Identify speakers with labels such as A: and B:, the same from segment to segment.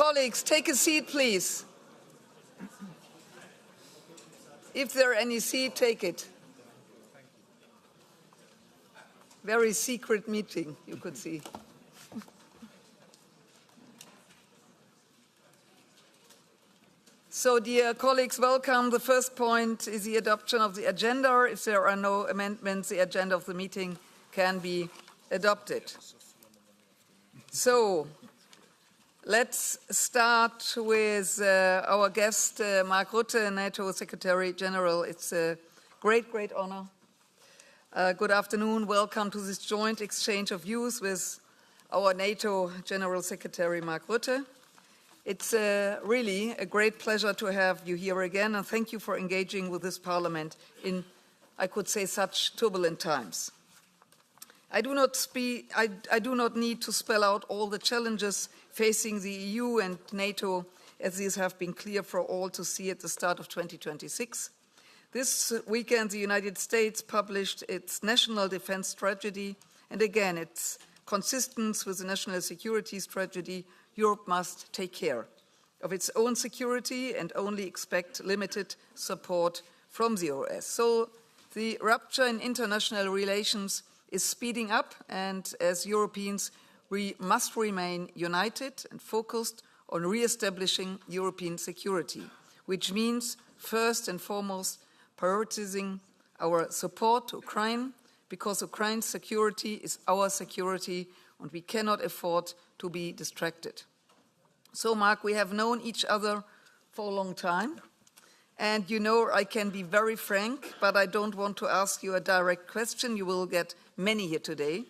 A: Colleagues, take a seat, please. If there are any seat, take it. Very secret meeting, you could see. So, dear colleagues, welcome. The first point is the adoption of the agenda. If there are no amendments, the agenda of the meeting can be adopted. So, let's start with our guest, Mark Rutte, NATO Secretary General. It's a great, great honor. Good afternoon. Welcome to this joint exchange of views with our NATO General Secretary, Mark Rutte. It's really a great pleasure to have you here again, and thank you for engaging with this Parliament in, I could say, such turbulent times. I do not need to spell out all the challenges facing the EU and NATO, as these have been clear for all to see at the start of 2026. This weekend, the United States published its National Defense Strategy, and again, it's consistent with the National Security Strategy. Europe must take care of its own security and only expect limited support from the US. So the rupture in international relations is speeding up, and as Europeans, we must remain united and focused on re-establishing European security, which means, first and foremost, prioritizing our support to Ukraine, because Ukraine's security is our security, and we cannot afford to be distracted. So, Mark, we have known each other for a long time, and you know I can be very frank, but I don't want to ask you a direct question. You will get many here today.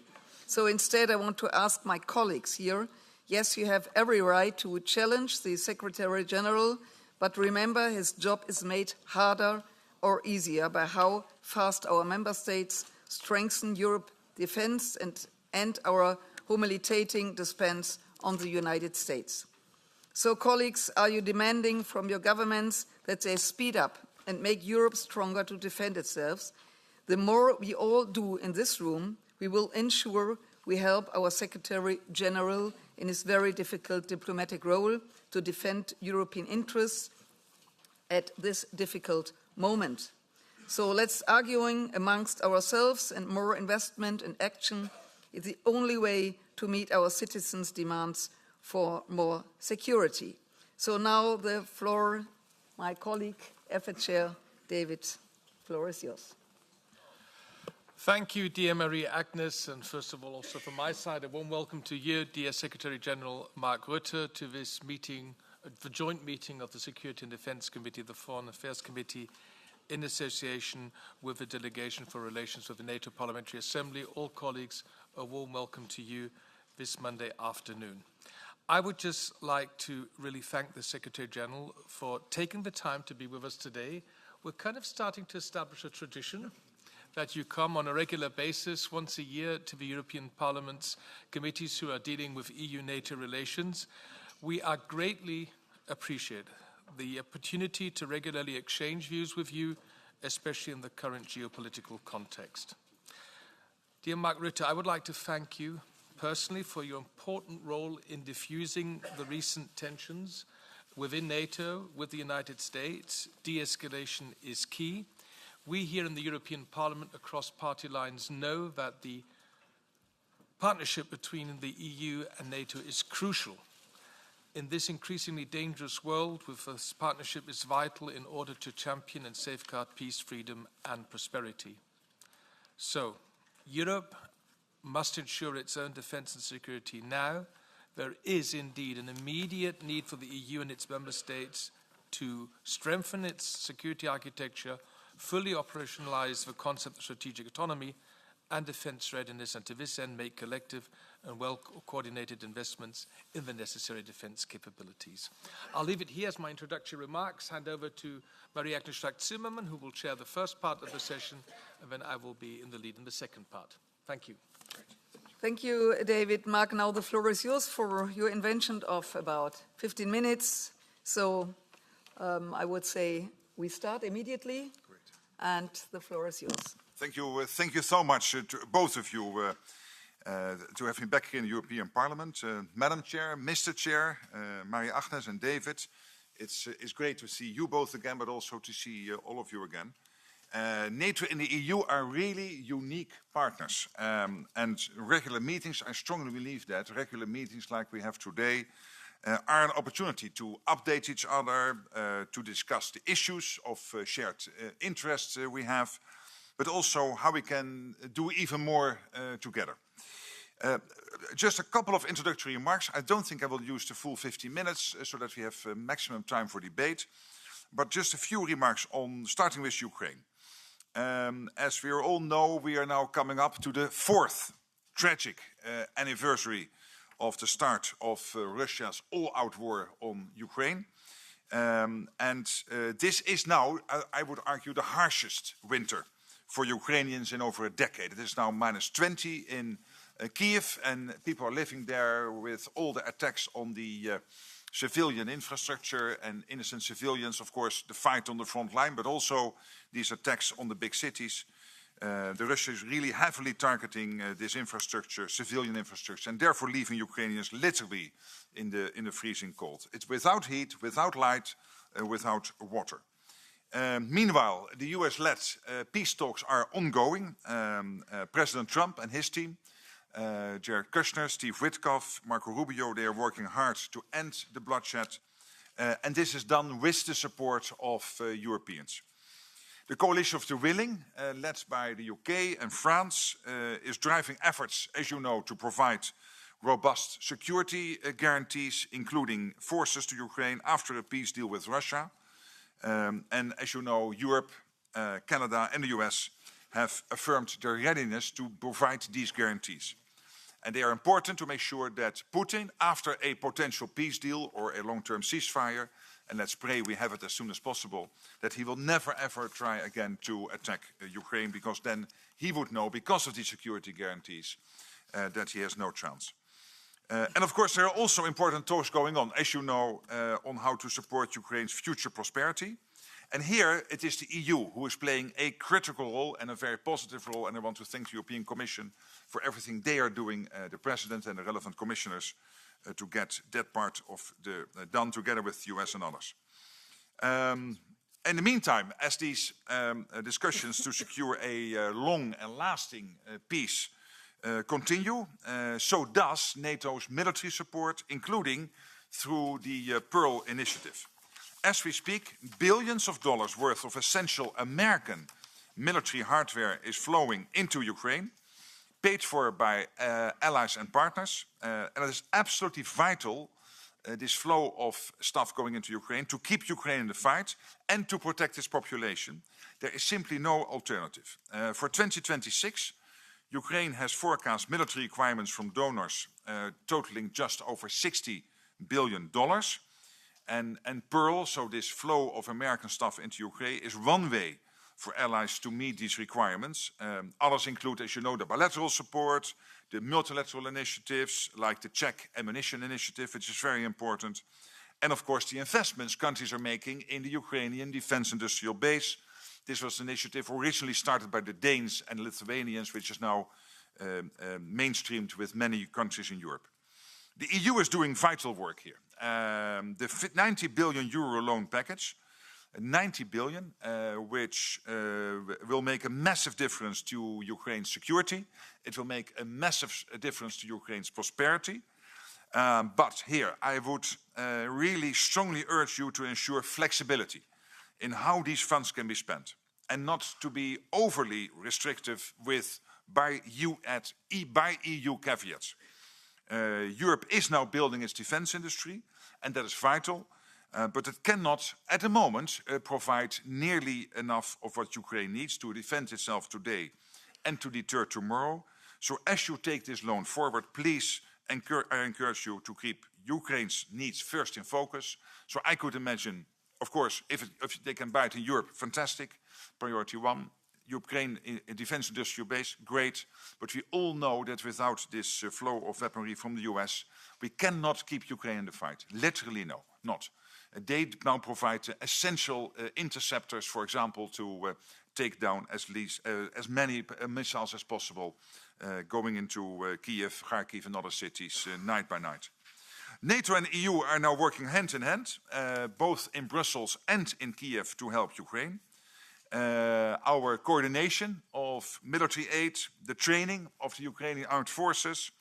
A: So instead, I want to ask my colleagues here, yes, you have every right to challenge the Secretary General, but remember, his job is made harder or easier by how fast our member states strengthen Europe's defense and our humiliating dependence on the United States. So, colleagues, are you demanding from your governments that they speed up and make Europe stronger to defend itself? The more we all do in this room, we will ensure we help our Secretary General in his very difficult diplomatic role to defend European interests at this difficult moment. So let's arguing amongst ourselves, and more investment and action is the only way to meet our citizens' demands for more security. So now the floor, my colleague, EFA Chair David, the floor is yours.
B: Thank you, dear Maria Agnes, and first of all, also from my side, a warm welcome to you, dear Secretary General Mark Rutte, to this meeting, the joint meeting of the Security and Defence Committee, the Foreign Affairs Committee, in association with the Delegation for Relations with the NATO Parliamentary Assembly. All colleagues, a warm welcome to you this Monday afternoon. I would just like to really thank the Secretary General for taking the time to be with us today. We're kind of starting to establish a tradition that you come on a regular basis once a year to the European Parliament's committees who are dealing with EU-NATO relations. We are greatly appreciate the opportunity to regularly exchange views with you, especially in the current geopolitical context. Dear Mark Rutte, I would like to thank you personally for your important role in diffusing the recent tensions within NATO with the United States. De-escalation is key. We here in the European Parliament across party lines know that the partnership between the EU and NATO is crucial. In this increasingly dangerous world, with this partnership is vital in order to champion and safeguard peace, freedom and prosperity. So, Europe must ensure its own defence and security now. There is indeed an immediate need for the EU and its member states to strengthen its security architecture, fully operationalise the concept of strategic autonomy and defence readiness, and to this end make collective and well-coordinated investments in the necessary defence capabilities. I'll leave it here as my introductory remarks, hand over to Maria-Agnes Strack-Zimmermann, who will chair the first part of the session, and then I will be in the lead in the second part. Thank you.
A: Thank you, David. Mark, now the floor is yours for your invention of about 15 minutes. So I would say we start immediately. Great. And the floor is yours.
C: Thank you so much to both of you. to have him back here in the European Parliament. Madam Chair, Mr. Chair, Marie-Agnes and David, it's great to see you both again, but also to see all of you again. NATO and the EU are really unique partners. And regular meetings, I strongly believe that, regular meetings like we have today are an opportunity to update each other, to discuss the issues of shared interests we have, but also how we can do even more together. Just a couple of introductory remarks. I don't think I will use the full 15 minutes so that we have maximum time for debate, but just a few remarks on starting with Ukraine. As we all know, we are now coming up to the 4th tragic anniversary of the start of Russia's all-out war on Ukraine. This is now, I would argue, the harshest winter for Ukrainians in over a decade. It is now -20 in Kiev, and people are living there with all the attacks on the civilian infrastructure and innocent civilians, of course, the fight on the front line, but also these attacks on the big cities. The Russia is really heavily targeting this infrastructure, civilian infrastructure, and therefore leaving Ukrainians literally in the freezing cold. It's without heat, without light, without water. Meanwhile, the US-led peace talks are ongoing. President Trump and his team, Jared Kushner, Steve Witkoff, Marco Rubio, they are working hard to end the bloodshed. And this is done with the support of Europeans. The coalition of the willing, led by the UK and France, is driving efforts, as you know, to provide robust security guarantees, including forces to Ukraine after a peace deal with Russia. And as you know, Europe, Canada and the US have affirmed their readiness to provide these guarantees. And they are important to make sure that Putin, after a potential peace deal or a long-term ceasefire, and let's pray we have it as soon as possible, that he will never ever try again to attack Ukraine, because then he would know, because of these security guarantees, that he has no chance. And of course, there are also important talks going on, as you know, on how to support Ukraine's future prosperity. And here it is the EU who is playing a critical role and a very positive role. And I want to thank the European Commission for everything they are doing, the President and the relevant commissioners, to get that part of the done together with the US and others. In the meantime, as these discussions to secure a long and lasting peace continue, so does NATO's military support, including through the Pearl Initiative. As we speak, billions of dollars worth of essential American military hardware is flowing into Ukraine, paid for by allies and partners. And it is absolutely vital, this flow of stuff going into Ukraine, to keep Ukraine in the fight and to protect its population. There is simply no alternative. For 2026, Ukraine has forecast military requirements from donors totaling just over $60 billion. And Pearl, so this flow of American stuff into Ukraine, is one way for allies to meet these requirements. Others include, as you know, the bilateral support, the multilateral initiatives, like the Czech ammunition initiative, which is very important. And of course, the investments countries are making in the Ukrainian defense industrial base. This was an initiative originally started by the Danes and Lithuanians, which is now mainstreamed with many countries in Europe. The EU is doing vital work here. The 90 billion euro loan package, 90 billion, which will make a massive difference to Ukraine's security. It will make a massive difference to Ukraine's prosperity. But here, I would really strongly urge you to ensure flexibility in how these funds can be spent, and not to be overly restrictive by EU caveats. Europe is now building its defense industry, and that is vital, but it cannot, at the moment, provide nearly enough of what Ukraine needs to defend itself today and to deter tomorrow. So as you take this loan forward, please, I encourage you to keep Ukraine's needs first in focus. So I could imagine, of course, if they can buy it in Europe, fantastic, priority one. Ukraine defense industrial base, great. But we all know that without this flow of weaponry from the US, we cannot keep Ukraine in the fight. Literally, no, not. They now provide essential interceptors, for example, to take down as many missiles as possible going into Kiev, Kharkiv and other cities night by night. NATO and EU are now working hand in hand, both in Brussels and in Kiev to help Ukraine. Our coordination of military aid, the training of the Ukrainian armed forces,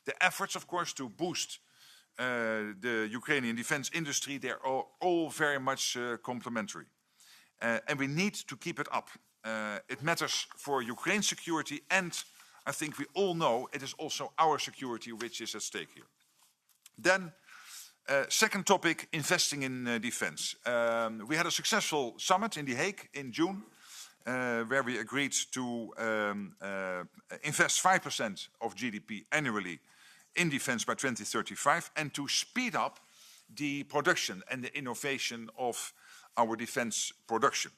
C: the efforts, of course, to boost the Ukrainian defense industry, they're all very much complementary. And we need to keep it up. It matters for Ukraine's security, and I think we all know it is also our security which is at stake here. Then, second topic, investing in defense. We had a successful summit in The Hague in June, where we agreed to invest 5% of GDP annually in defense by 2035 and to speed up the production and the innovation of our defense production.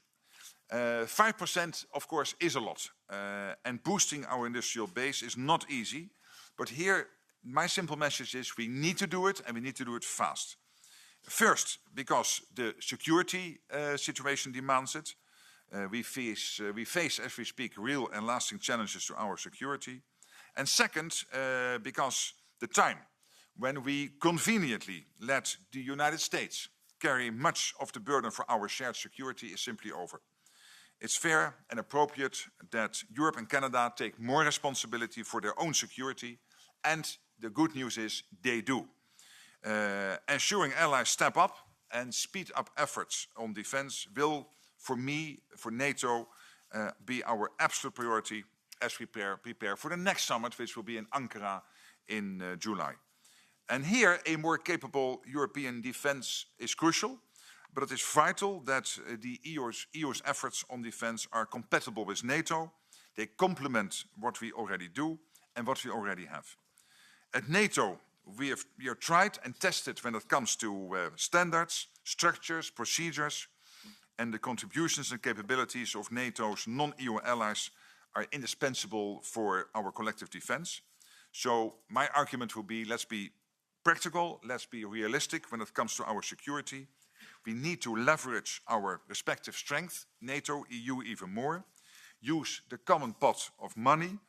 C: 5%, of course, is a lot, and boosting our industrial base is not easy, but here my simple message is we need to do it, and we need to do it fast. First, because the security situation demands it. We face, as we speak, real and lasting challenges to our security. And second, because the time when we conveniently let the United States carry much of the burden for our shared security is simply over. It's fair and appropriate that Europe and Canada take more responsibility for their own security, and the good news is they do. Ensuring allies step up and speed up efforts on defense will, for me, for NATO, be our absolute priority as we prepare for the next summit, which will be in Ankara in July. And here, a more capable European defense is crucial, but it is vital that the EU's efforts on defense are compatible with NATO. They complement what we already do and what we already have. At NATO, we are tried and tested when it comes to standards, structures, procedures, and the contributions and capabilities of NATO's non-EU allies are indispensable for our collective defense. So my argument will be, let's be practical, let's be realistic when it comes to our security. We need to leverage our respective strength, NATO, EU even more, use the common pot of money,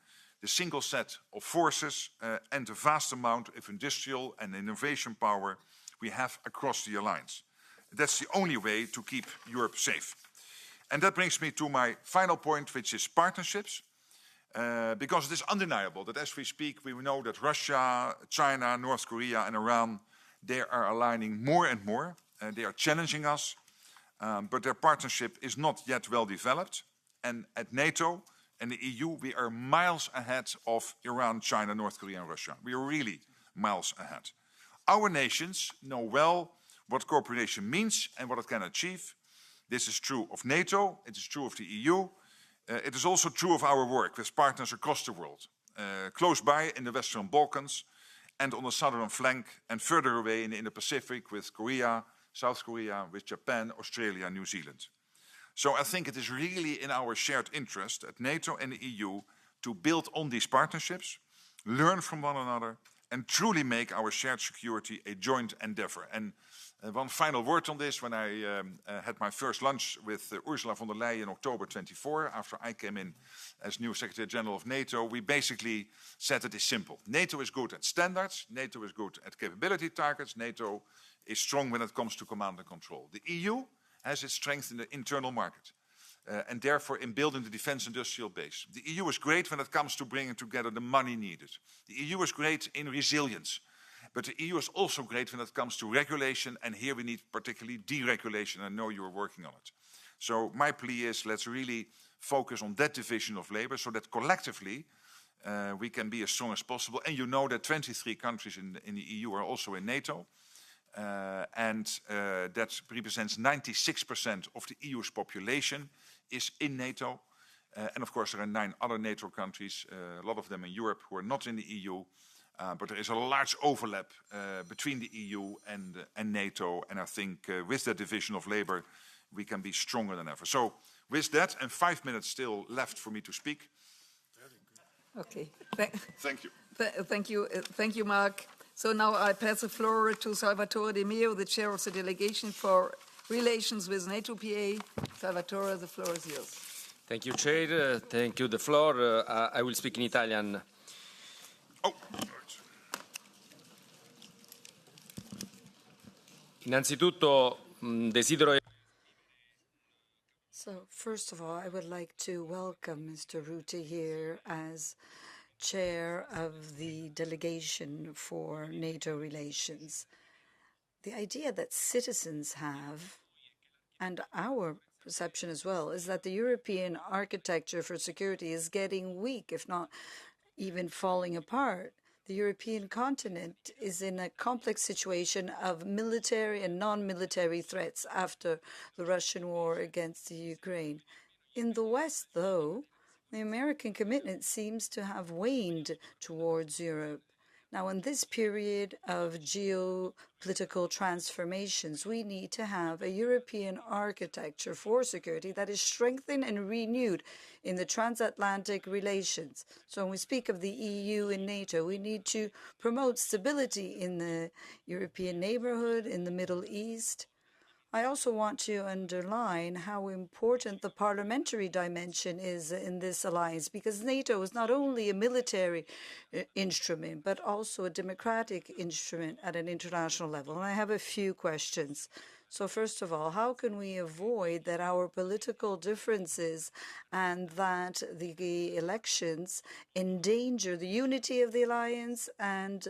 C: the single set of forces, and the vast amount of industrial and innovation power we have across the alliance. That's the only way to keep Europe safe. And that brings me to my final point, which is partnerships. Because it is undeniable that as we speak, we know that Russia, China, North Korea and Iran, they are aligning more and more. They are challenging us, but their partnership is not yet well developed. And at NATO and the EU, we are miles ahead of Iran, China, North Korea and Russia. We are really miles ahead. Our nations know well what cooperation means and what it can achieve. This is true of NATO, it is true of the EU. It is also true of our work with partners across the world, close by in the Western Balkans and on the southern flank and further away in the Indo-Pacific with Korea, South Korea, with Japan, Australia, New Zealand. So I think it is really in our shared interest at NATO and the EU to build on these partnerships, learn from one another, and truly make our shared security a joint endeavor. And one final word on this, when I had my first lunch with Ursula von der Leyen in October 24, after I came in as new Secretary General of NATO, we basically said it is simple. NATO is good at standards, NATO is good at capability targets, NATO is strong when it comes to command and control. The EU has its strength in the internal market, and therefore in building the defense industrial base. The EU is great when it comes to bringing together the money needed. The EU is great in resilience. But the EU is also great when it comes to regulation, and here we need particularly deregulation. I know you are working on it. So my plea is, let's really focus on that division of labor so that collectively we can be as strong as possible. And you know that 23 countries in the EU are also in NATO, and that represents 96% of the EU's population is in NATO. And of course there are 9 other NATO countries, a lot of them in Europe, who are not in the EU. But there is a large overlap between the EU and NATO, and I think with that division of labor, we can be stronger than ever. So with that, and 5 minutes still left for me to speak.
A: Okay.
C: Thank you.
A: Thank you, Mark. So now I pass the floor to Salvatore De Meo, the chair of the delegation for relations with NATO PA. Salvatore, the floor is yours.
D: Thank you, Chair. Thank you, the floor. I will speak in Italian.
C: Oh.
D: Innanzitutto desidero.
E: So, first of all, I would like to welcome Mr. Rutte here as chair of the delegation for NATO relations. The idea that citizens have, and our perception as well, is that the European architecture for security is getting weak, if not even falling apart. The European continent is in a complex situation of military and non-military threats after the Russian war against the Ukraine. In the West, though, the American commitment seems to have waned towards Europe. Now, in this period of geopolitical transformations, we need to have a European architecture for security that is strengthened and renewed in the transatlantic relations. So when we speak of the EU and NATO, we need to promote stability in the European neighborhood, in the Middle East. I also want to underline how important the parliamentary dimension is in this alliance, because NATO is not only a military instrument, but also a democratic instrument at an international level. And I have a few questions. So first of all, how can we avoid that our political differences and that the elections endanger the unity of the alliance and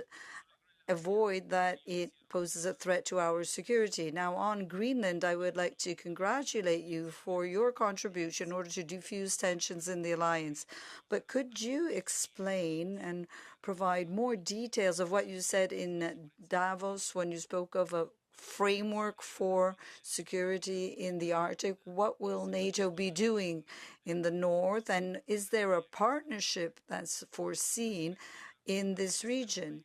E: avoid that it poses a threat to our security? Now, on Greenland, I would like to congratulate you for your contribution in order to diffuse tensions in the alliance. But could you explain and provide more details of what you said in Davos when you spoke of a framework for security in the Arctic? What will NATO be doing in the north? And is there a partnership that's foreseen in this region?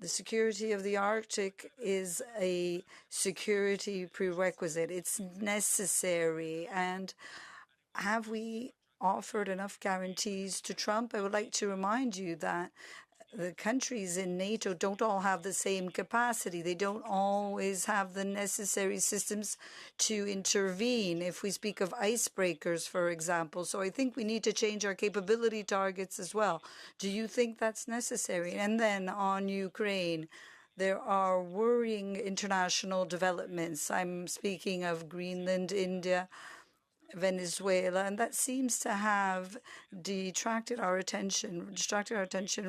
E: The security of the Arctic is a security prerequisite. It's necessary. And have we offered enough guarantees to Trump? I would like to remind you that the countries in NATO don't all have the same capacity. They don't always have the necessary systems to intervene, if we speak of icebreakers, for example. So I think we need to change our capability targets as well. Do you think that's necessary? And then on Ukraine, there are worrying international developments. I'm speaking of Greenland, India, Venezuela, and that seems to have distracted our attention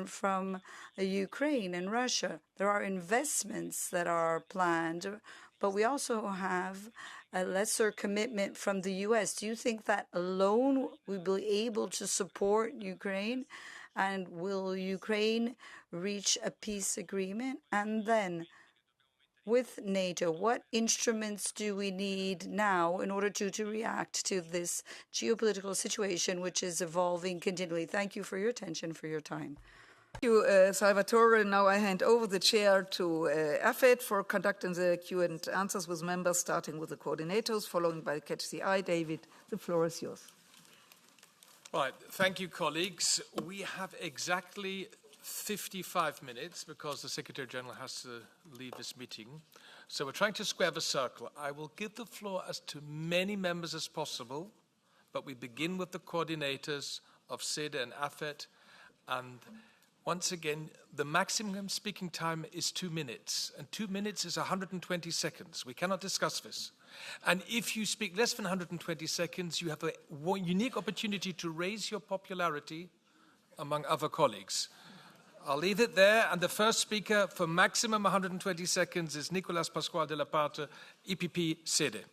E: from Ukraine and Russia. There are investments that are planned, but we also have a lesser commitment from the US. Do you think that alone we will be able to support Ukraine? And will Ukraine reach a peace agreement? And then, with NATO, what instruments do we need now in order to react to this geopolitical situation, which is evolving continually? Thank you for your attention, for your time.
A: Thank you, Salvatore. Now I hand over the chair to AFET for conducting the Q&As with members, starting with the coordinators, following by Catch the Eye. David, the floor is yours.
B: Right. Thank you, colleagues. We have exactly 55 minutes because the Secretary General has to leave this meeting. So we're trying to square the circle. I will give the floor to many members as possible, but we begin with the coordinators of SEDE and AFET. And once again, the maximum speaking time is 2 minutes, and 2 minutes is 120 seconds. We cannot discuss this. And if you speak less than 120 seconds, you have a unique opportunity to raise your popularity among other colleagues. I'll leave it there, and the first speaker for maximum 120 seconds is Nicolas Pasquale de la Parte, EPP SEDE.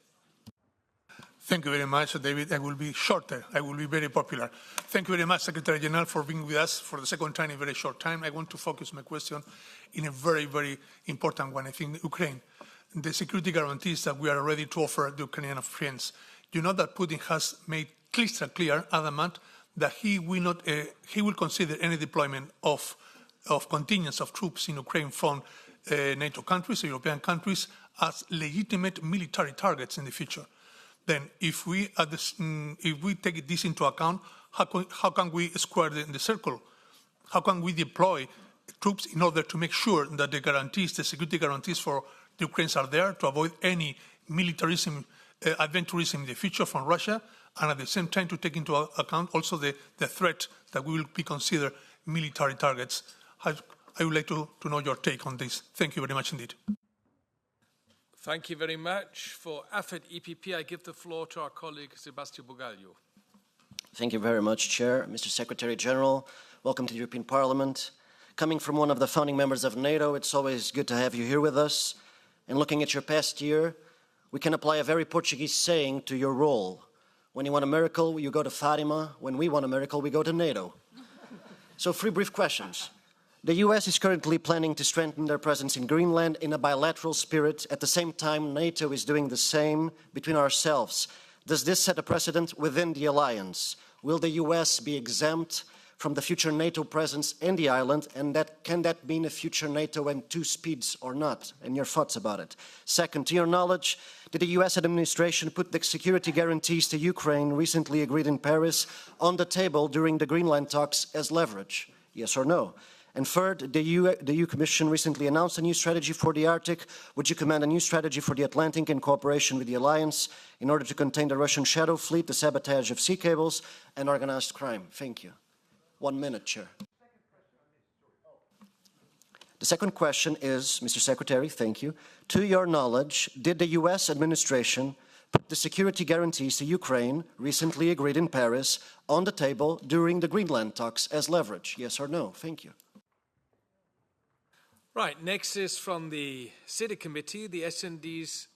F: Thank you very much, David. I will be shorter. I will be very popular. Thank you very much, Secretary General, for being with us for the second time in a very short time. I want to focus my question in a very, very important one, I think, Ukraine. The security guarantees that we are ready to offer the Ukrainian friends. You know that Putin has made crystal clear, adamant, that he will consider any deployment of contingents of troops in Ukraine from NATO countries, European countries, as legitimate military targets in the future. Then, if we take this into account, how can we square the circle? How can we deploy troops in order to make sure that the guarantees, the security guarantees for the Ukrainians are there to avoid any militarism, adventurism in the future from Russia, and at the same time to take into account also the threat that we will be considered military targets? I would like to know your take on this. Thank you very much indeed.
B: Thank you very much. For AFET EPP, I give the floor to our colleague Sebastião Bugalho.
G: Thank you very much, Chair. Mr. Secretary General, welcome to the European Parliament. Coming from one of the founding members of NATO, it's always good to have you here with us. And looking at your past year, we can apply a very Portuguese saying to your role. When you want a miracle, you go to Fatima. When we want a miracle, we go to NATO. So 3 brief questions. The US is currently planning to strengthen their presence in Greenland in a bilateral spirit. At the same time, NATO is doing the same between ourselves. Does this set a precedent within the alliance? Will the US be exempt from the future NATO presence in the island, and can that mean a future NATO and 2 speeds or not? And your thoughts about it. Second, to your knowledge, did the US administration put the security guarantees to Ukraine recently agreed in Paris on the table during the Greenland talks as leverage? Yes or no? And third, the EU Commission recently announced a new strategy for the Arctic. Would you command a new strategy for the Atlantic in cooperation with the alliance in order to contain the Russian shadow fleet, the sabotage of sea cables, and organized crime? Thank you. 1 minute, Chair. The second question is, Mr. Secretary, thank you. To your knowledge, did the US administration put the security guarantees to Ukraine, recently agreed in Paris, on the table during the Greenland talks as leverage? Yes or no? Thank you.
B: Right, next is from the City Committee, the SND's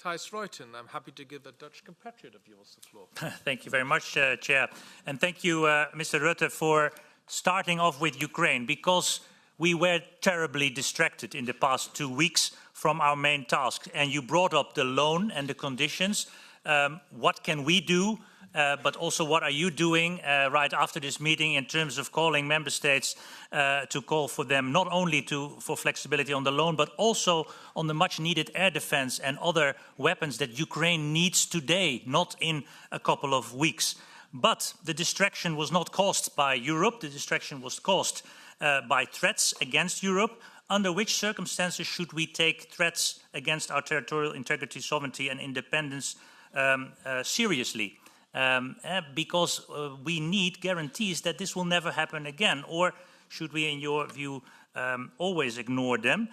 B: Thijs Rutte. I'm happy to give a Dutch compatriot of yours the floor.
H: Thank you very much, Chair. And thank you, Mr. Rutte, for starting off with Ukraine, because we were terribly distracted in the past 2 weeks from our main task. And you brought up the loan and the conditions. What can we do? But also what are you doing right after this meeting in terms of calling member states to call for them not only for flexibility on the loan, but also on the much needed air defense and other weapons that Ukraine needs today, not in a couple of weeks. But the distraction was not caused by Europe. The distraction was caused by threats against Europe. Under which circumstances should we take threats against our territorial integrity, sovereignty and independence seriously? Because we need guarantees that this will never happen again, or should we, in your view, always ignore them?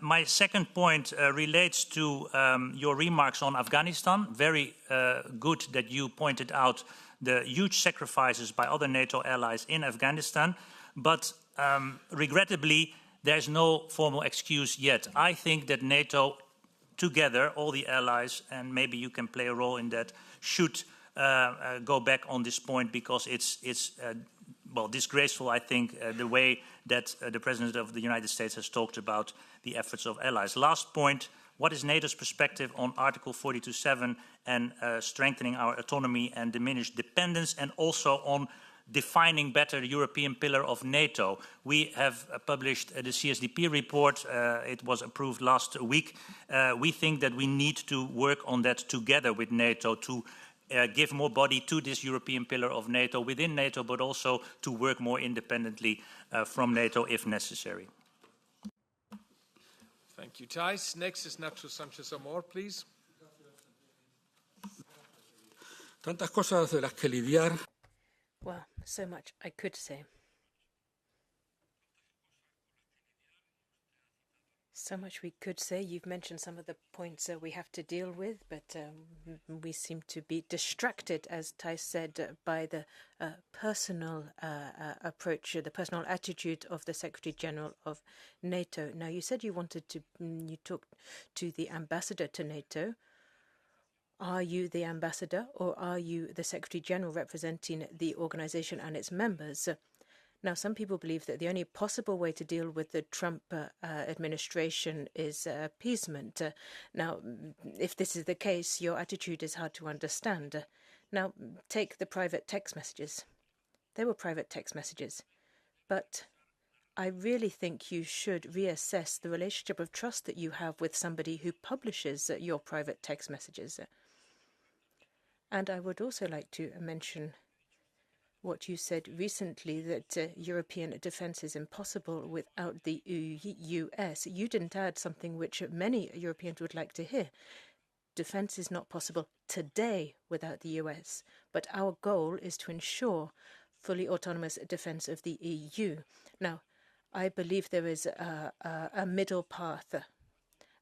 H: My second point relates to your remarks on Afghanistan. Very good that you pointed out the huge sacrifices by other NATO allies in Afghanistan, but regrettably, there's no formal excuse yet. I think that NATO, together, all the allies, and maybe you can play a role in that, should go back on this point, because it's well, disgraceful, I think, the way that the President of the United States has talked about the efforts of allies. Last point, what is NATO's perspective on Article 42.7 and strengthening our autonomy and diminished dependence, and also on defining better the European pillar of NATO? We have published the CSDP report. It was approved last week. We think that we need to work on that together with NATO to give more body to this European pillar of NATO within NATO, but also to work more independently from NATO if necessary.
B: Thank you, Thijs. Next is Nacho Sanchez-Amor, please.
I: Tantas cosas de las que lidiar.
J: Well, so much I could say. So much we could say. You've mentioned some of the points we have to deal with, but we seem to be distracted, as Thijs said, by the personal approach, the personal attitude of the Secretary General of NATO. Now, you said you wanted to, you talked to the ambassador to NATO. Are you the ambassador, or are you the Secretary General representing the organization and its members? Now, some people believe that the only possible way to deal with the Trump administration is appeasement. Now, if this is the case, your attitude is hard to understand. Now, take the private text messages. They were private text messages. But I really think you should reassess the relationship of trust that you have with somebody who publishes your private text messages. And I would also like to mention what you said recently, that European defence is impossible without the US. You didn't add something which many Europeans would like to hear. Defence is not possible today without the US, but our goal is to ensure fully autonomous defence of the EU. Now, I believe there is a middle path,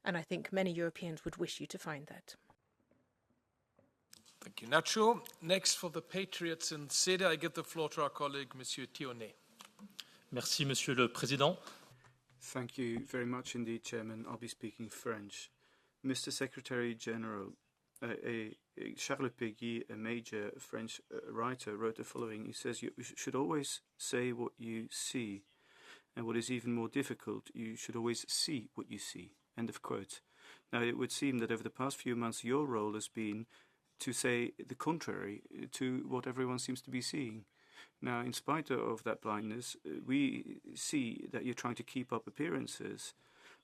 J: and I think many Europeans would wish you to find that.
B: Thank you, Nacho. Next, for the Patriots in SEDE, I give the floor to our colleague, Monsieur Thionnet.
K: Merci, Monsieur le Président.
L: Thank you very much indeed, Chairman. I'll be speaking French. Mr. Secretary General, Charles Péguy, a major French writer, wrote the following. He says, you should always say what you see. And what is even more difficult, you should always see what you see. End of quote. Now, it would seem that over the past few months, your role has been to say the contrary to what everyone seems to be seeing. Now, in spite of that blindness, we see that you're trying to keep up appearances,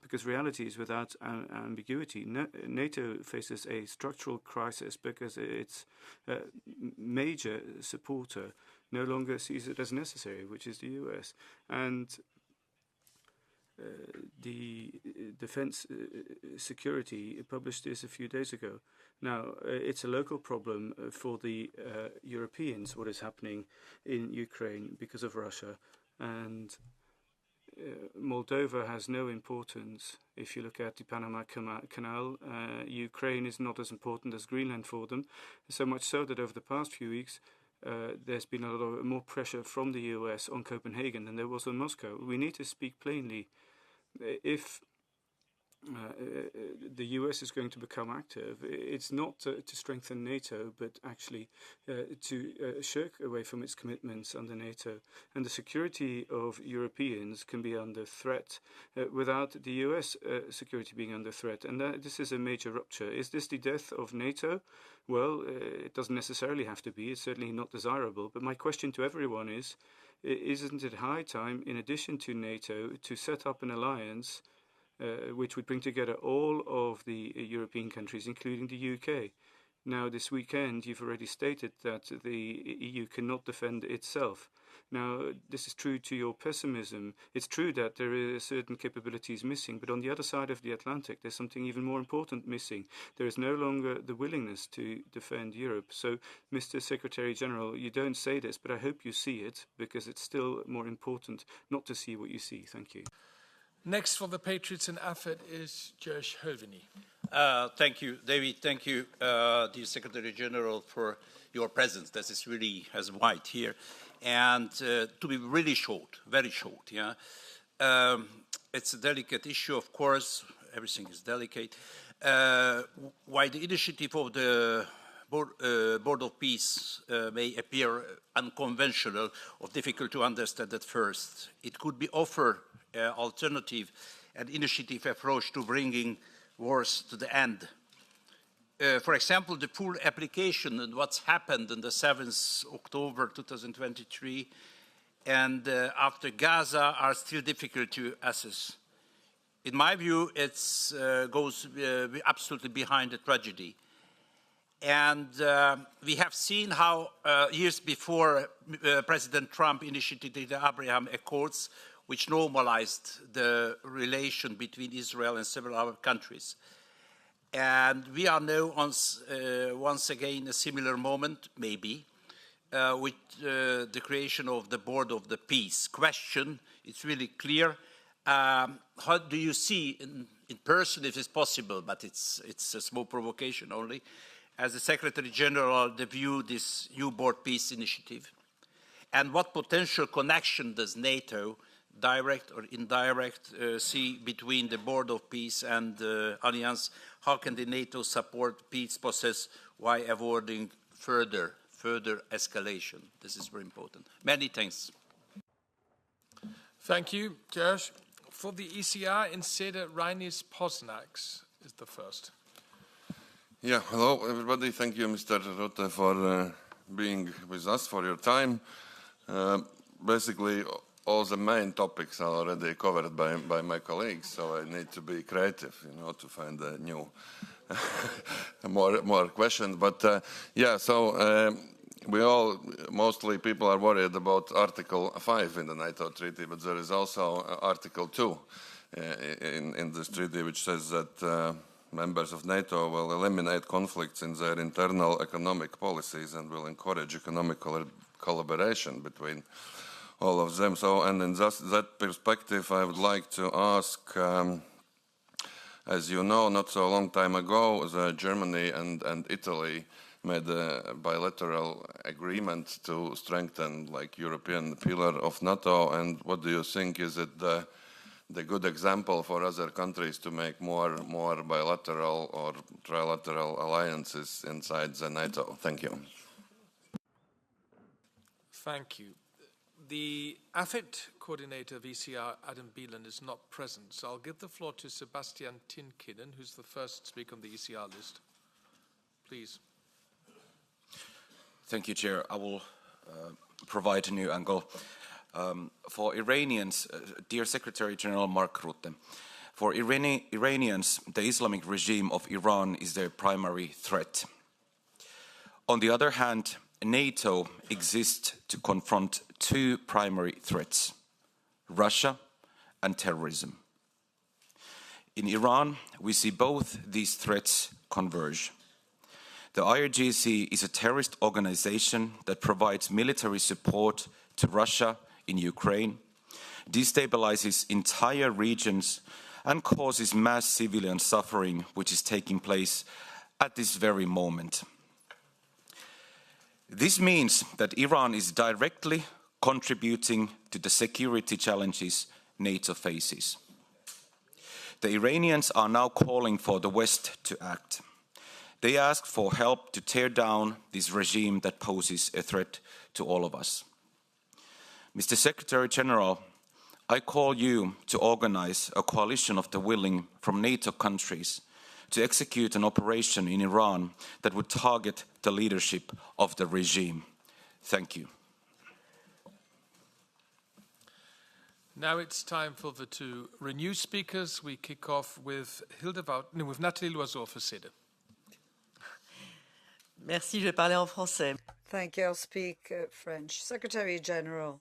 L: because reality is without ambiguity. NATO faces a structural crisis because its major supporter no longer sees it as necessary, which is the US. And the Defense Security published this a few days ago. Now, it's a local problem for the Europeans, what is happening in Ukraine because of Russia. And Moldova has no importance. If you look at the Panama Canal, Ukraine is not as important as Greenland for them. So much so that over the past few weeks, there's been a lot more pressure from the US on Copenhagen than there was on Moscow. We need to speak plainly. If the US is going to become active, it's not to strengthen NATO, but actually to shirk away from its commitments under NATO. And the security of Europeans can be under threat without the US security being under threat. And this is a major rupture. Is this the death of NATO? Well, it doesn't necessarily have to be. It's certainly not desirable. But my question to everyone is, isn't it high time, in addition to NATO, to set up an alliance which would bring together all of the European countries, including the UK? Now, this weekend, you've already stated that the EU cannot defend itself. Now, this is true to your pessimism. It's true that there are certain capabilities missing, but on the other side of the Atlantic, there's something even more important missing. There is no longer the willingness to defend Europe. So, Mr. Secretary General, you don't say this, but I hope you see it, because it's still more important not to see what you see. Thank you.
B: Next for the Patriots in AFET is Josh Hoveni.
M: Thank you, David. Thank you, dear Secretary General, for your presence. This is really as white here. And to be really short, very short, yeah. It's a delicate issue, of course. Everything is delicate. Why the initiative of the Board of Peace may appear unconventional or difficult to understand at first, it could be offered alternative and initiative approach to bringing wars to the end. For example, the full application and what's happened on the 7th October 2023 and after Gaza are still difficult to assess. In my view, it goes absolutely behind the tragedy. And we have seen how years before President Trump initiated the Abraham Accords, which normalized the relation between Israel and several other countries. And we are now once again a similar moment, maybe, with the creation of the Board of the Peace. Question, it's really clear. How do you see, in person if it's possible, but it's a small provocation only, as the Secretary General, the view this new Board Peace initiative? And what potential connection does NATO, direct or indirect, see between the Board of Peace and the Alliance? How can the NATO support peace process while avoiding further escalation? This is very important. Many thanks.
B: Thank you, Josh. For the ECR in SEDE, Reinis Posnax is the first.
N: Yeah, hello everybody. Thank you, Mr. Rutte, for being with us, for your time. Basically, all the main topics are already covered by my colleagues, so I need to be creative, to find a new, more questions. But yeah, so mostly people are worried about Article 5 in the NATO treaty, but there is also Article 2 in this treaty, which says that members of NATO will eliminate conflicts in their internal economic policies and will encourage economic collaboration between all of them. So, and in that perspective, I would like to ask, as you know, not so long time ago, Germany and Italy made a bilateral agreement to strengthen like European pillar of NATO. And what do you think? Is it the good example for other countries to make more bilateral or trilateral alliances inside the NATO? Thank you.
B: Thank you. The AFET coordinator of ECR, Adam Bielan, is not present, so I'll give the floor to Sebastian Tinkinen, who's the first speaker on the ECR list. Please.
O: Thank you, Chair. I will provide a new angle. For Iranians, dear Secretary General Mark Rutte, for Iranians, the Islamic regime of Iran is their primary threat. On the other hand, NATO exists to confront two primary threats, Russia and terrorism. In Iran, we see both these threats converge. The IRGC is a terrorist organization that provides military support to Russia in Ukraine, destabilizes entire regions, and causes mass civilian suffering, which is taking place at this very moment. This means that Iran is directly contributing to the security challenges NATO faces. The Iranians are now calling for the West to act. They ask for help to tear down this regime that poses a threat to all of us. Mr. Secretary General, I call you to organize a coalition of the willing from NATO countries to execute an operation in Iran that would target the leadership of the regime. Thank you.
B: Now it's time for the two Renew speakers. We kick off with Nathalie Loiseau for CEDE.
P: Merci, je vais parler en français.
E: Thank you. I'll speak French. Secretary General,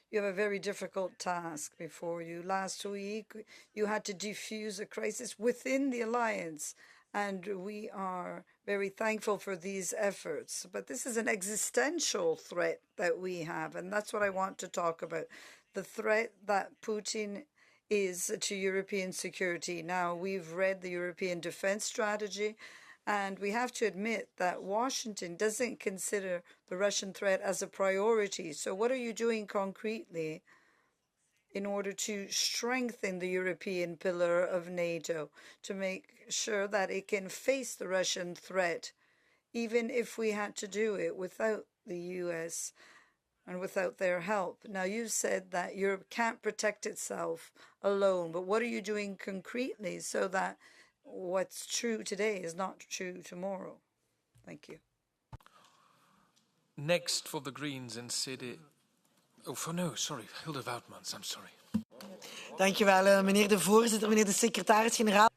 E: you have a very difficult task before you. Last week, you had to defuse a crisis within the alliance, and we are very thankful for these efforts. But this is an existential threat that we have, and that's what I want to talk about. The threat that Putin is to European security. Now, we've read the European defense strategy, and we have to admit that Washington doesn't consider the Russian threat as a priority. So what are you doing concretely in order to strengthen the European pillar of NATO, to make sure that it can face the Russian threat, even if we had to do it without the US and without their help? Now, you've said that Europe can't protect itself alone, but what are you doing concretely so that what's true today is not true tomorrow? Thank you.
B: Next for the Greens in CEDE. Hilde Woutmans, I'm sorry.
P: Dank u wel, meneer de voorzitter, meneer de secretaris-generaal.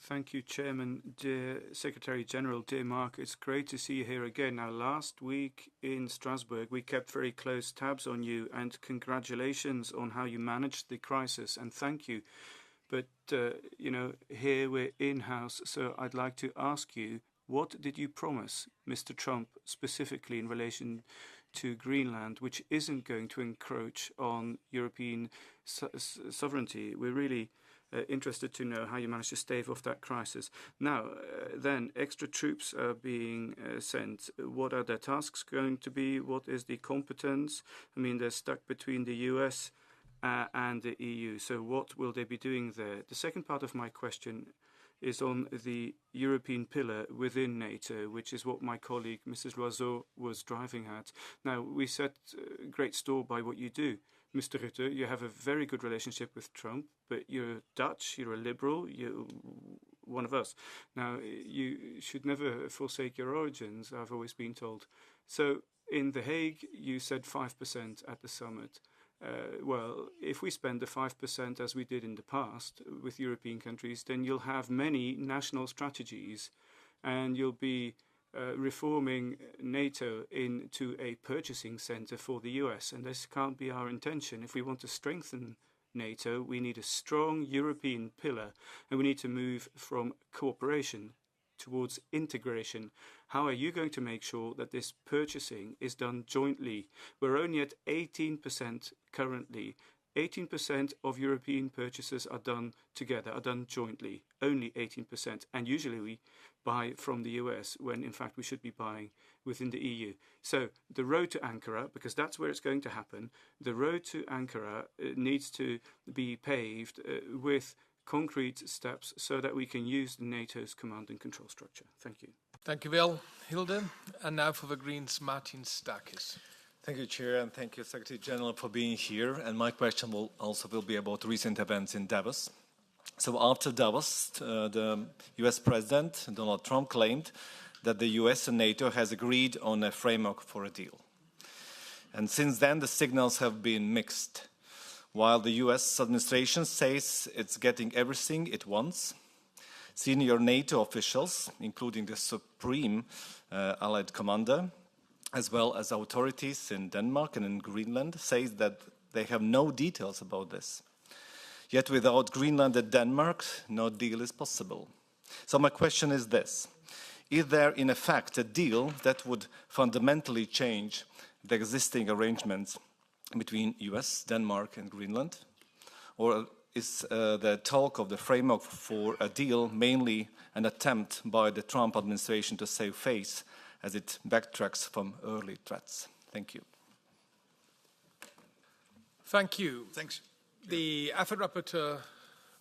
L: Thank you, Chairman. Dear Secretary General, dear Mark, it's great to see you here again. Now, last week in Strasbourg, we kept very close tabs on you, and congratulations on how you managed the crisis, and thank you. But, here we're in-house, so I'd like to ask you, what did you promise Mr. Trump specifically in relation to Greenland, which isn't going to encroach on European sovereignty? We're really interested to know how you managed to stave off that crisis. Now, then, extra troops are being sent. What are their tasks going to be? What is the competence? I mean, they're stuck between the US and the EU. So what will they be doing there? The second part of my question is on the European pillar within NATO, which is what my colleague Mrs. Loiseau was driving at. Now, we set great store by what you do. Mr. Rutte, you have a very good relationship with Trump, but you're Dutch, you're a liberal, you're one of us. Now, you should never forsake your origins, I've always been told. So in The Hague, you said 5% at the summit. Well, if we spend the 5% as we did in the past with European countries, then you'll have many national strategies and you'll be reforming NATO into a purchasing center for the US. And this can't be our intention. If we want to strengthen NATO, we need a strong European pillar and we need to move from cooperation towards integration. How are you going to make sure that this purchasing is done jointly? We're only at 18% currently. 18% of European purchases are done together, are done jointly, only 18%. And usually we buy from the US when in fact we should be buying within the EU. So the road to Ankara, because that's where it's going to happen, the road to Ankara needs to be paved with concrete steps so that we can use NATO's command and control structure. Thank you.
B: Thank you, Will. Hilde. And now for the Greens, Martin Stakis.
Q: Thank you, Chair, and thank you, Secretary General, for being here. And my question will be about recent events in Davos. So after Davos, the US President, Donald Trump, claimed that the US and NATO has agreed on a framework for a deal. And since then, the signals have been mixed. While the US administration says it's getting everything it wants, senior NATO officials, including the Supreme Allied Commander, as well as authorities in Denmark and in Greenland, say that they have no details about this. Yet without Greenland and Denmark, no deal is possible. So my question is this. Is there in effect a deal that would fundamentally change the existing arrangements between US, Denmark and Greenland? Or is the talk of the framework for a deal mainly an attempt by the Trump administration to save face as it backtracks from early threats? Thank you.
B: Thank you.
C: Thanks.
B: The AFET rapporteur,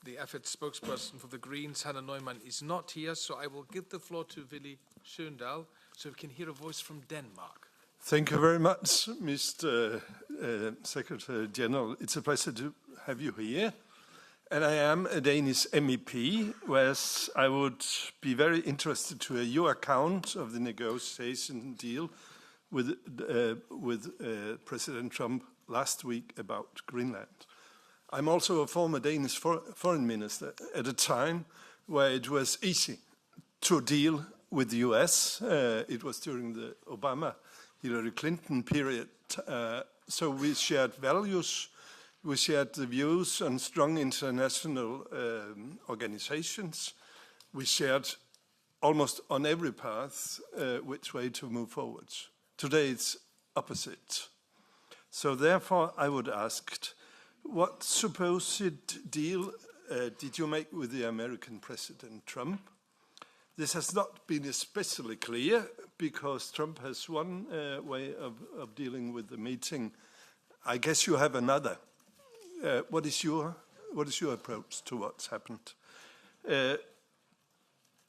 B: the AFET spokesperson for the Greens, Hannah Neumann, is not here, so I will give the floor to Willy Schöndal so we can hear a voice from Denmark.
R: Thank you very much, Mr. Secretary General. It's a pleasure to have you here. And I am a Danish MEP, whereas I would be very interested to hear your account of the negotiation deal with President Trump last week about Greenland. I'm also a former Danish foreign minister at a time where it was easy to deal with the US. It was during the Obama-Hillary Clinton period. So we shared values. We shared the views on strong international organizations. We shared almost on every path which way to move forward. Today it's opposite. So therefore I would ask, what supposed deal did you make with the American President Trump? This has not been especially clear because Trump has one way of dealing with the meeting. I guess you have another. What is your approach to what's happened?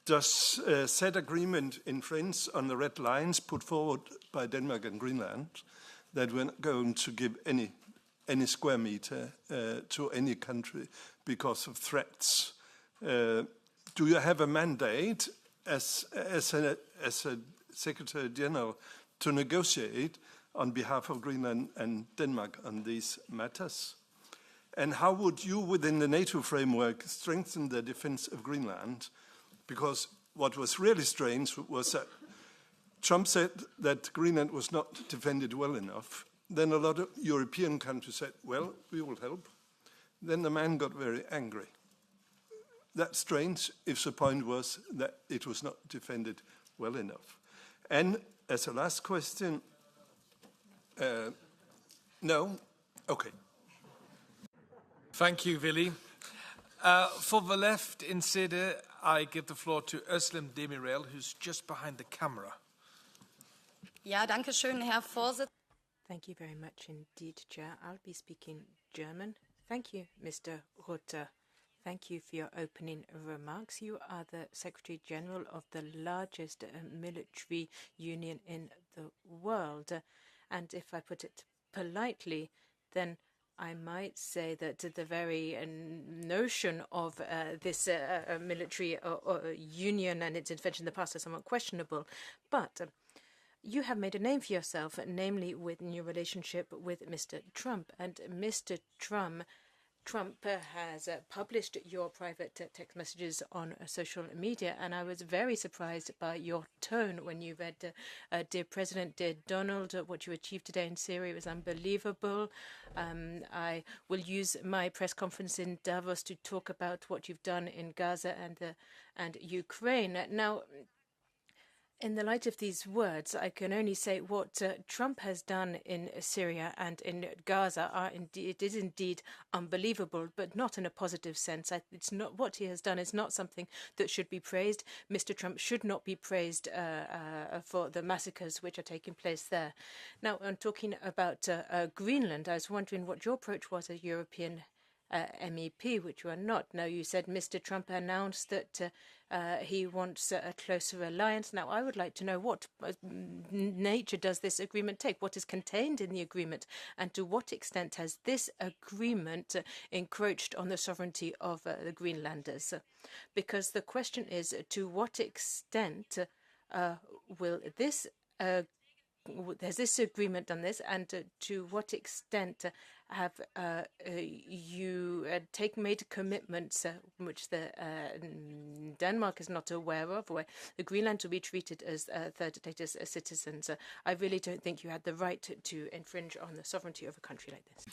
R: Does said agreement infringe on the red lines put forward by Denmark and Greenland that we're not going to give any square meter to any country because of threats? Do you have a mandate as a Secretary General to negotiate on behalf of Greenland and Denmark on these matters? And how would you, within the NATO framework, strengthen the defense of Greenland? Because what was really strange was that Trump said that Greenland was not defended well enough. Then a lot of European countries said, well, we will help. Then the man got very angry. That's strange if the point was that it was not defended well enough. And as a last question, no? Okay.
B: Thank you, Willy. For the left in Sede, I give the floor to Özlem Demirel, who's just behind the camera.
S: Ja, danke schön, Herr Vorsitzender.
J: Thank you very much indeed, Chair. I'll be speaking German. Thank you, Mr. Rutte. Thank you for your opening remarks. You are the Secretary General of the largest military union in the world. And if I put it politely, then I might say that the very notion of this military union and its invention in the past is somewhat questionable. But you have made a name for yourself, namely with your relationship with Mr. Trump. And Mr. Trump Trump has published your private text messages on social media, and I was very surprised by your tone when you read, Dear President, dear Donald, what you achieved today in Syria was unbelievable. I will use my press conference in Davos to talk about what you've done in Gaza and Ukraine. Now, in the light of these words, I can only say what Trump has done in Syria and in Gaza is indeed unbelievable, but not in a positive sense. It's not what he has done is not something that should be praised. Mr. Trump should not be praised for the massacres which are taking place there. Now, I'm talking about Greenland. I was wondering what your approach was as European MEP, which you are not. Now, you said Mr. Trump announced that he wants a closer alliance. Now, I would like to know what nature does this agreement take? What is contained in the agreement? And to what extent has this agreement encroached on the sovereignty of the Greenlanders? Because the question is, to what extent will this has this agreement done this, and to what extent have you made commitments which the Denmark is not aware of, where the Greenland will be treated as third status citizens? I really don't think you had the right to infringe on the sovereignty of a country like this.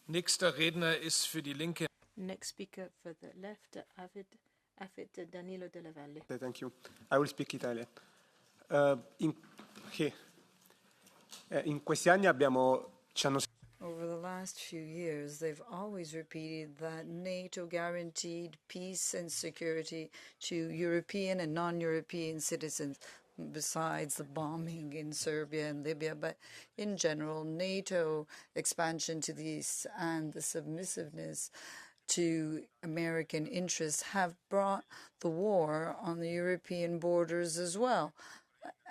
B: Nächster Redner ist für die Linke.
J: Next speaker for the left, Afid Danilo Della Valle.
T: Thank you. I will speak Italian. In questi anni ci hanno.
E: Over the last few years, they've always repeated that NATO guaranteed peace and security to European and non-European citizens, besides the bombing in Serbia and Libya. But in general, NATO expansion to the east and the submissiveness to American interests have brought the war on the European borders as well.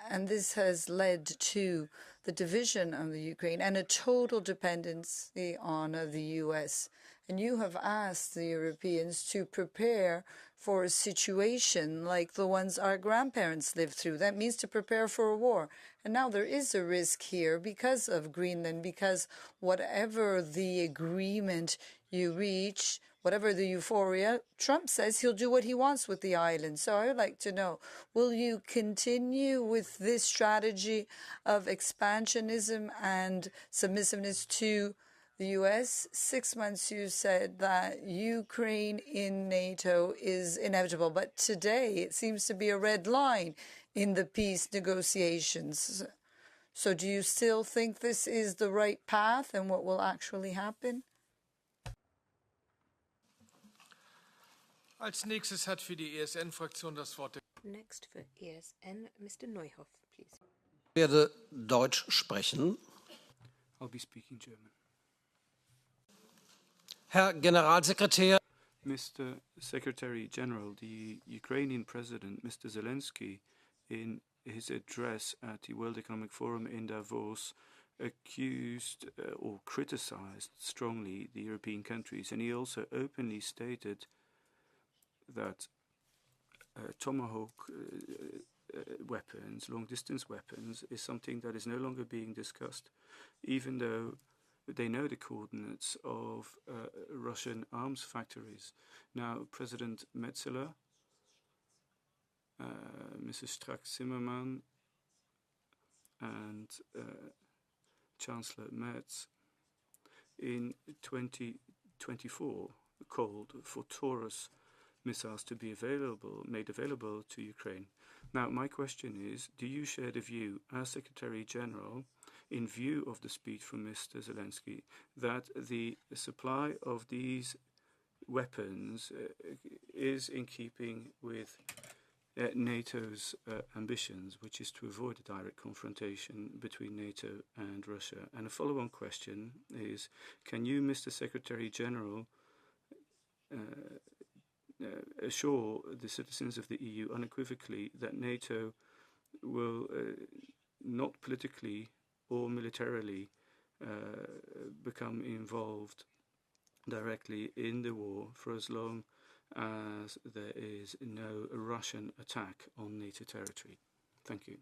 E: And this has led to the division of the Ukraine and a total dependency on the US. And you have asked the Europeans to prepare for a situation like the ones our grandparents lived through. That means to prepare for a war. And now there is a risk here because of Greenland, because whatever the agreement you reach, whatever the euphoria, Trump says he'll do what he wants with the island. So I would like to know, will you continue with this strategy of expansionism and submissiveness to the U.S.? 6 months you said that Ukraine in NATO is inevitable, but today it seems to be a red line in the peace negotiations. So do you still think this is the right path and what will actually happen?
B: Als nächstes hat für die ESN-Fraktion das Wort.
J: Next for ESN, Mr. Neuhoff, please.
U: Ich werde Deutsch sprechen.
L: I'll be speaking German.
U: Herr Generalsekretär,
L: Mr. Secretary General, the Ukrainian President, Mr. Zelensky, in his address at the World Economic Forum in Davos, accused or criticized strongly the European countries, and he also openly stated that Tomahawk weapons, long-distance weapons, is something that is no longer being discussed, even though they know the coordinates of Russian arms factories. Now, President Metzeler, Mrs. Strack-Zimmermann, and Chancellor Merz in 2024 called for Taurus missiles to be made available to Ukraine. Now, my question is, do you share the view, as Secretary General, in view of the speech from Mr. Zelensky, that the supply of these weapons is in keeping with NATO's ambitions, which is to avoid a direct confrontation between NATO and Russia? And a follow-on question is, can you, Mr. Secretary General, assure the citizens of the EU unequivocally that NATO will not politically or militarily become involved directly in the war for as long as there is no Russian attack on NATO territory? Thank you.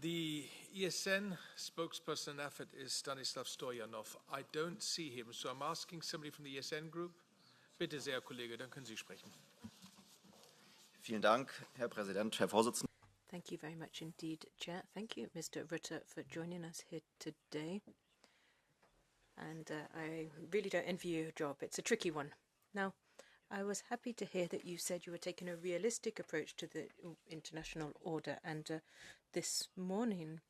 B: The ESN spokesperson in AFET is Stanislav Stoyanov. I don't see him, so I'm asking somebody from the ESN group. Bitte sehr, Kollege, dann können Sie sprechen.
D: Vielen Dank, Herr Präsident, Herr Vorsitzender.
J: Thank you very much indeed, Chair. Thank you, Mr. Rutte, for joining us here today. And I really don't envy your job. It's a tricky one. Now, I was happy to hear that you said you were taking a realistic approach to the international order. And this morning,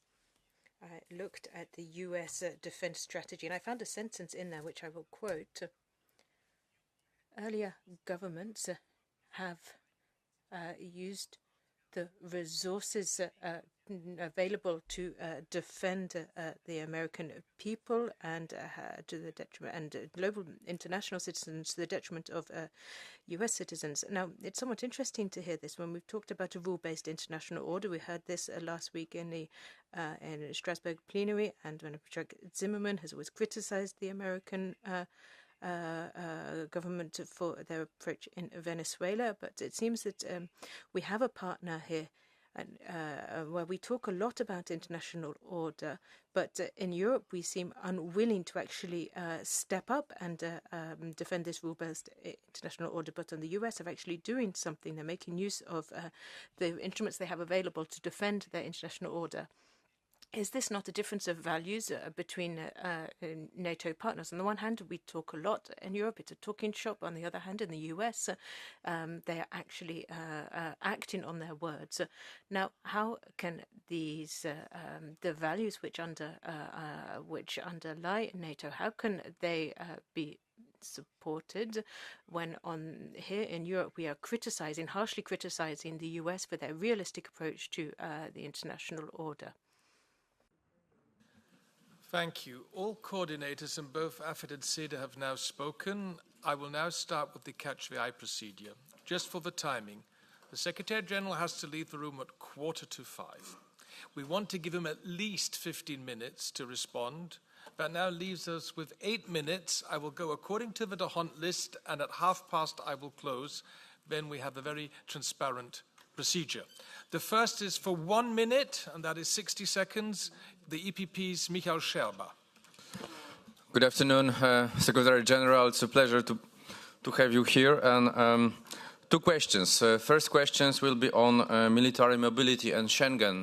J: I looked at the US defense strategy, and I found a sentence in there which I will quote. Earlier governments have used the resources available to defend the American people and to the detriment and global international citizens to the detriment of US citizens. Now, it's somewhat interesting to hear this when we've talked about a rule-based international order. We heard this last week in the in Strasbourg plenary, and when Chuck Zimmerman has always criticized the American government for their approach in Venezuela, but it seems that we have a partner here and where we talk a lot about international order, but in Europe we seem unwilling to actually step up and defend this rule-based international order, but in the US are actually doing something. They're making use of the instruments they have available to defend their international order. Is this not a difference of values between NATO partners? On the one hand, we talk a lot in Europe, it's a talking shop. On the other hand, in the US, they are actually acting on their words. Now, how can these, the values which underlie NATO, how can they be supported when here in Europe we are harshly criticizing the US for their realistic approach to the international order?
B: Thank you. All coordinators in both AFET and SEDA have now spoken. I will now start with the catch the eye procedure. Just for the timing, the Secretary General has to leave the room at 4:45. We want to give him at least 15 minutes to respond. That now leaves us with 8 minutes. I will go according to the D'Hondt list, and at 5:30 I will close. Then we have a very transparent procedure. The first is for 1 minute, and that is 60 seconds. The EPP's Michael Scherber.
V: Good afternoon, Secretary General. It's a pleasure to have you here. And 2 questions. First questions will be on military mobility and Schengen.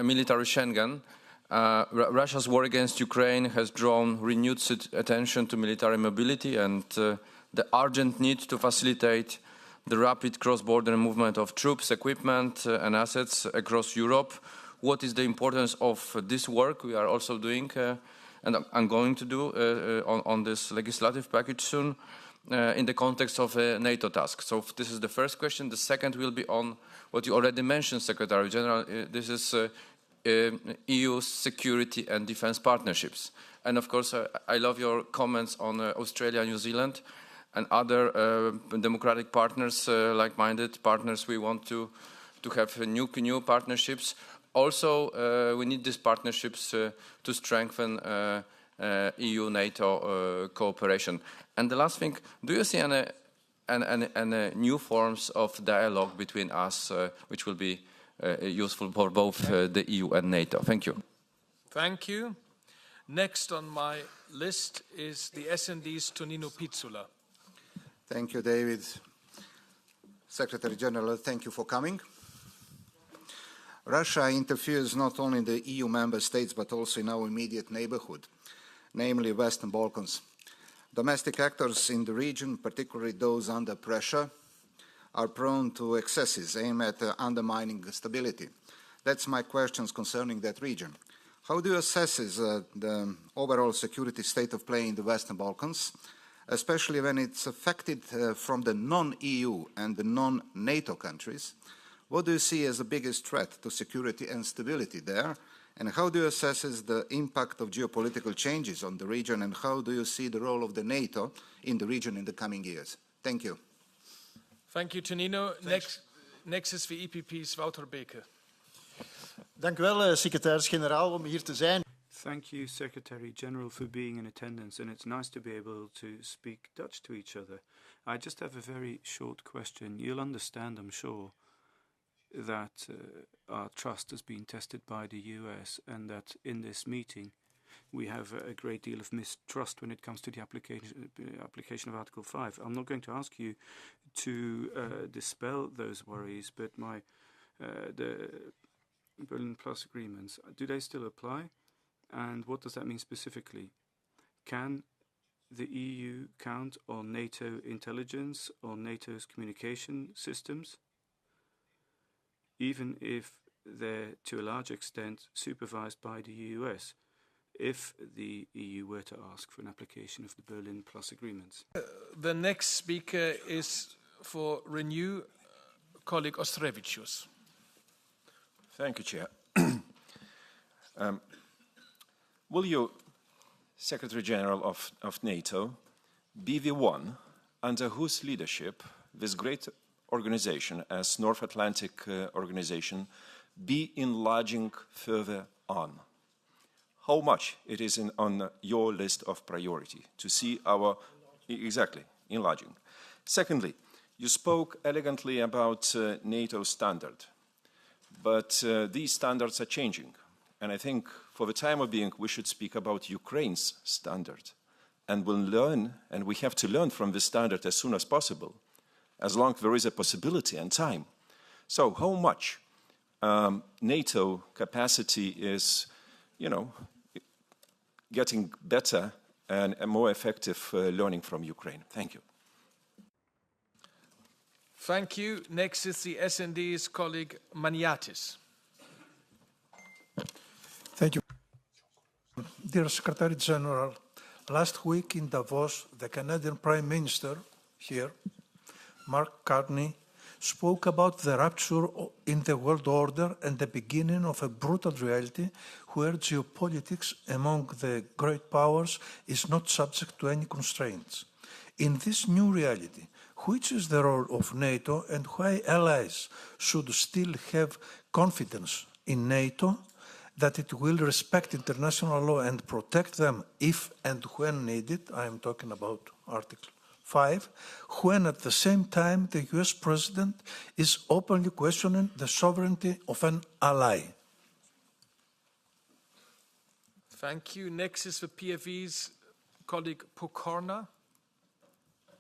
V: Military Schengen. Russia's war against Ukraine has drawn renewed attention to military mobility and the urgent need to facilitate the rapid cross-border movement of troops, equipment and assets across Europe. What is the importance of this work we are also doing and I'm going to do on this legislative package soon in the context of a NATO task? So this is the first question. The second will be on what you already mentioned, Secretary General. This is EU security and defense partnerships. And of course, I love your comments on Australia, New Zealand, and other democratic partners, like-minded partners. We want to have new partnerships. Also, we need these partnerships to strengthen EU-NATO cooperation. And the last thing, do you see any new forms of dialogue between us, which will be useful for both the EU and NATO? Thank you.
B: Thank you. Next on my list is the S&D's Tonino Pizzula.
W: Thank you, David. Secretary General, thank you for coming. Russia interferes not only in the EU member states, but also in our immediate neighborhood, namely Western Balkans. Domestic actors in the region, particularly those under pressure, are prone to excesses aimed at undermining stability. That's my questions concerning that region. How do you assess the overall security state of play in the Western Balkans, especially when it's affected from the non-EU and the non-NATO countries? What do you see as the biggest threat to security and stability there? And how do you assess the impact of geopolitical changes on the region? And how do you see the role of the NATO in the region in the coming years? Thank you.
B: Thank you, Tonino. Next is the EPP's Wouter Beke.
X: Dank u wel, secretaris-generaal, om hier te zijn.
L: Thank you, Secretary General, for being in attendance, and it's nice to be able to speak Dutch to each other. I just have a very short question. You'll understand, I'm sure. that our trust has been tested by the US, and that in this meeting we have a great deal of mistrust when it comes to the application of Article 5. I'm not going to ask you to dispel those worries, but the Berlin Plus agreements, do they still apply? And what does that mean specifically? Can the EU count on NATO intelligence, on NATO's communication systems, even if they're to a large extent supervised by the US, if the EU were to ask for an application of the Berlin Plus agreements?
B: The next speaker is for Renew, colleague Ostrevicius.
A: Thank you, Chair. Will you, Secretary General of NATO, be the one under whose leadership this great organization as North Atlantic organization be enlarging further on? How much it is on your list of priority to see our, exactly, enlarging. Secondly, you spoke elegantly about NATO standard, but these standards are changing. And I think for the time of being, we should speak about Ukraine's standard. And we'll learn, and we have to learn from this standard as soon as possible, as long as there is a possibility and time. So how much NATO capacity is, getting better and more effective learning from Ukraine? Thank you.
B: Thank you. Next is the SND's colleague Maniatis.
F: Thank you. Dear Secretary General, last week in Davos, the Canadian Prime Minister here, Mark Carney, spoke about the rupture in the world order and the beginning of a brutal reality where geopolitics among the great powers is not subject to any constraints. In this new reality, which is the role of NATO and why allies should still have confidence in NATO that it will respect international law and protect them if and when needed? I am talking about Article 5, when at the same time the US President is openly questioning the sovereignty of an ally.
B: Thank you. Next is the PFE's colleague Pokorna.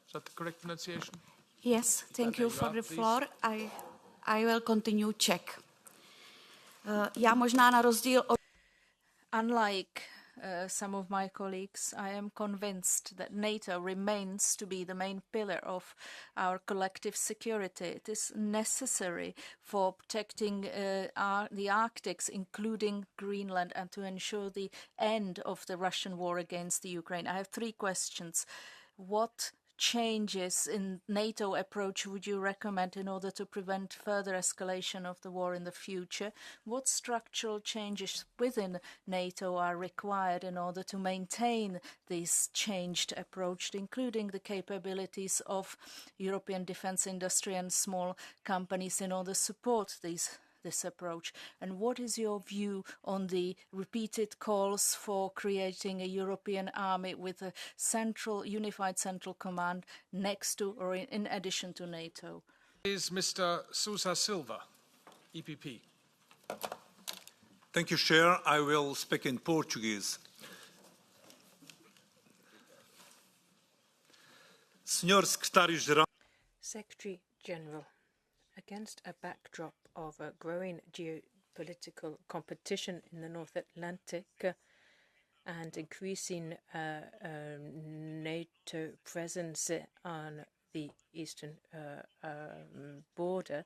B: Is that the correct pronunciation?
G: Yes, thank you for the floor. I will continue Czech. Já možná na rozdíl od...
J: Unlike some of my colleagues, I am convinced that NATO remains to be the main pillar of our collective security. It is necessary for protecting the Arctic, including Greenland, and to ensure the end of the Russian war against the Ukraine. I have three questions. What changes in NATO approach would you recommend in order to prevent further escalation of the war in the future? What structural changes within NATO are required in order to maintain this changed approach, including the capabilities of European defense industry and small companies in order to support this approach? And what is your view on the repeated calls for creating a European army with a unified central command next to or in addition to NATO?
B: Is Mr. Sousa Silva, EPP.
H: Thank you, Chair. I will speak in Portuguese. Senhor Secretary-Geral.
J: Secretary General, against a backdrop of a growing geopolitical competition in the North Atlantic and increasing NATO presence on the eastern border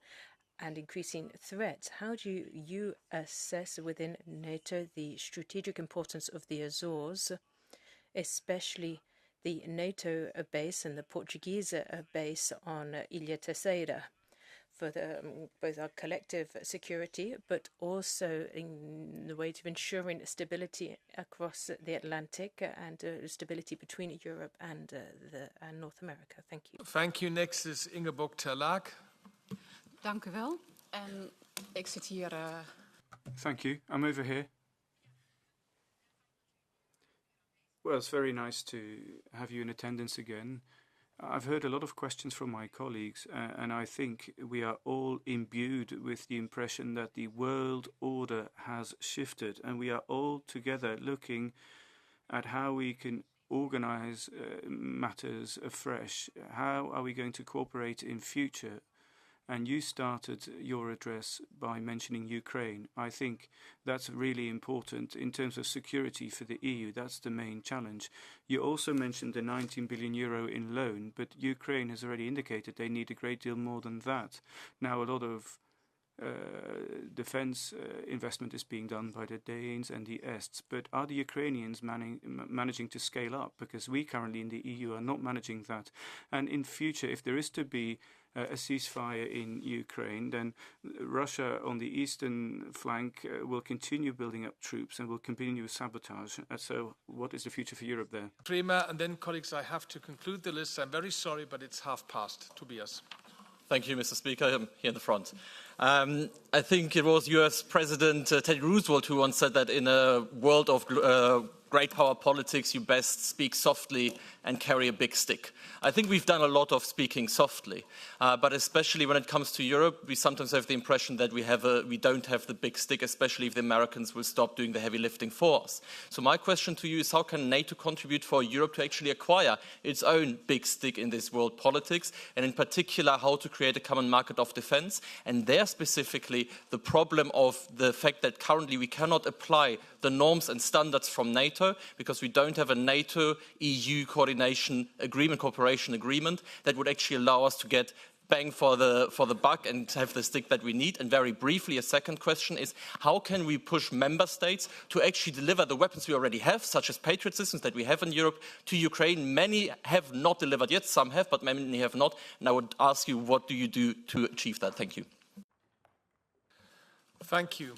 J: and increasing threats, how do you assess within NATO the strategic importance of the Azores, especially the NATO base and the Portuguese base on Ilha Terceira, for both our collective security, but also in the way of ensuring stability across the Atlantic and stability between Europe and North America? Thank you.
B: Thank you. Next is Ingeborg Terlaak.
Y: Dank u wel. En ik zit hier...
L: Thank you. I'm over here. Well, it's very nice to have you in attendance again. I've heard a lot of questions from my colleagues, and I think we are all imbued with the impression that the world order has shifted, and we are all together looking at how we can organize matters afresh. How are we going to cooperate in future? And you started your address by mentioning Ukraine. I think that's really important in terms of security for the EU. That's the main challenge. You also mentioned the 19 billion euro in loan, but Ukraine has already indicated they need a great deal more than that. Now, a lot of defense investment is being done by the Danes and the Ests, but are the Ukrainians managing to scale up? Because we currently in the EU are not managing that. And in future, if there is to be a ceasefire in Ukraine, then Russia on the eastern flank will continue building up troops and will continue sabotage. So what is the future for Europe there?
B: Prima, and then colleagues, I have to conclude the list. I'm very sorry, but it's 5:30. Tobias.
I: Thank you, Mr. Speaker. I'm here in the front. I think it was US President Teddy Roosevelt who once said that in a world of great power politics, you best speak softly and carry a big stick. I think we've done a lot of speaking softly, but especially when it comes to Europe, we sometimes have the impression that we don't have the big stick, especially if the Americans will stop doing the heavy lifting for us. So my question to you is, how can NATO contribute for Europe to actually acquire its own big stick in this world politics, and in particular, how to create a common market of defense, and there specifically the problem of the fact that currently we cannot apply the norms and standards from NATO because we don't have a NATO-EU coordination agreement, cooperation agreement that would actually allow us to get bang for the buck and have the stick that we need. And very briefly, a second question is, how can we push member states to actually deliver the weapons we already have, such as Patriot systems that we have in Europe, to Ukraine? Many have not delivered yet, some have, but many have not. And I would ask you, what do you do to achieve that? Thank you.
B: Thank you.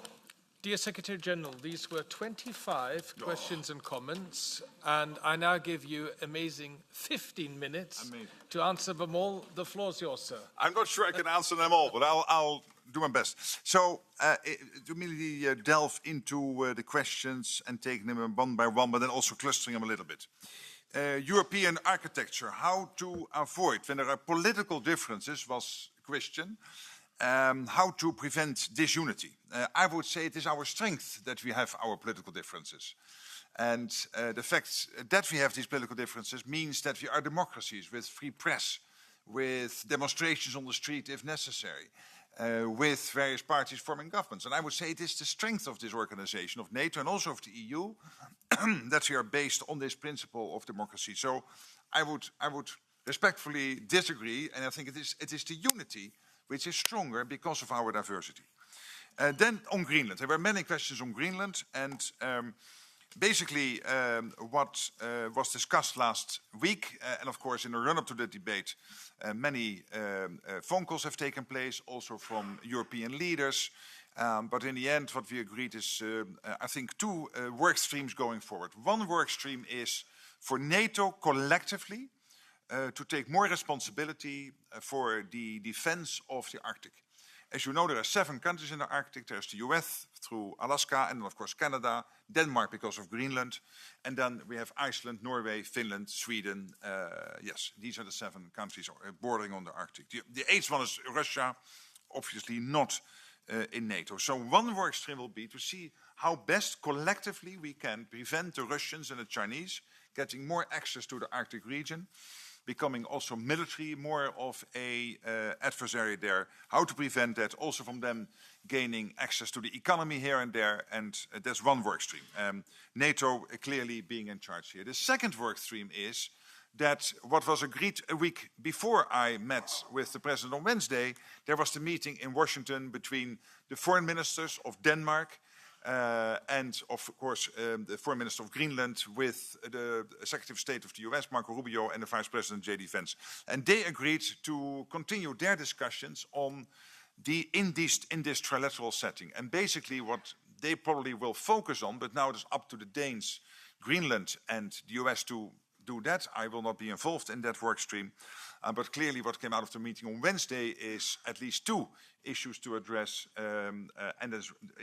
B: Dear Secretary General, these were 25 questions and comments, and I now give you amazing 15 minutes to answer them all. The floor is yours, sir.
C: I'm not sure I can answer them all, but I'll do my best. So, to immediately delve into the questions and take them one by one, but then also clustering them a little bit. European architecture, how to avoid, when there are political differences, was a question. How to prevent disunity. I would say it is our strength that we have our political differences. And the fact that we have these political differences means that we are democracies with free press, with demonstrations on the street if necessary, with various parties forming governments. And I would say it is the strength of this organization, of NATO and also of the EU, that we are based on this principle of democracy. So I would respectfully disagree, and I think it is the unity which is stronger because of our diversity. Then on Greenland, there were many questions on Greenland, and basically what was discussed last week, and of course in the run-up to the debate, many phone calls have taken place, also from European leaders, but in the end what we agreed is, I think, two work streams going forward. One work stream is for NATO collectively to take more responsibility for the defense of the Arctic. As you know, there are 7 countries in the Arctic. There's the US through Alaska, and then of course Canada, Denmark because of Greenland, and then we have Iceland, Norway, Finland, Sweden. Yes, these are the 7 countries bordering on the Arctic. The 8th one is Russia, obviously not in NATO. So one work stream will be to see how best collectively we can prevent the Russians and the Chinese getting more access to the Arctic region, becoming also military, more of a adversary there, how to prevent that, also from them gaining access to the economy here and there, and that's one work stream. NATO clearly being in charge here. The second work stream is that what was agreed a week before I met with the President on Wednesday, there was the meeting in Washington between the foreign ministers of Denmark, and of course the Foreign Minister of Greenland with the Secretary of State of the US, Marco Rubio, and the Vice President, J.D. Vance. And they agreed to continue their discussions on in this trilateral setting. And basically what they probably will focus on, but now it is up to the Danes, Greenland, and the US to do that. I will not be involved in that work stream. But clearly what came out of the meeting on Wednesday is at least two issues to address. And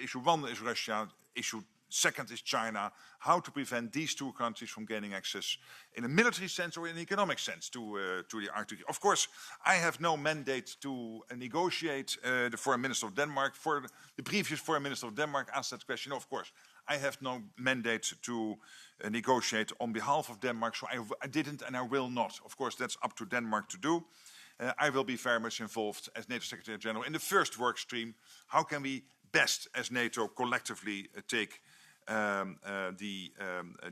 C: issue one is Russia, issue second is China, how to prevent these two countries from gaining access in a military sense or in an economic sense to the Arctic. Of course, I have no mandate to negotiate. The Foreign Minister of Denmark, for the previous Foreign Minister of Denmark asked that question. Of course, I have no mandate to negotiate on behalf of Denmark, so I didn't and I will not. Of course, that's up to Denmark to do. I will be very much involved as NATO Secretary General in the first work stream. How can we best, as NATO, collectively take the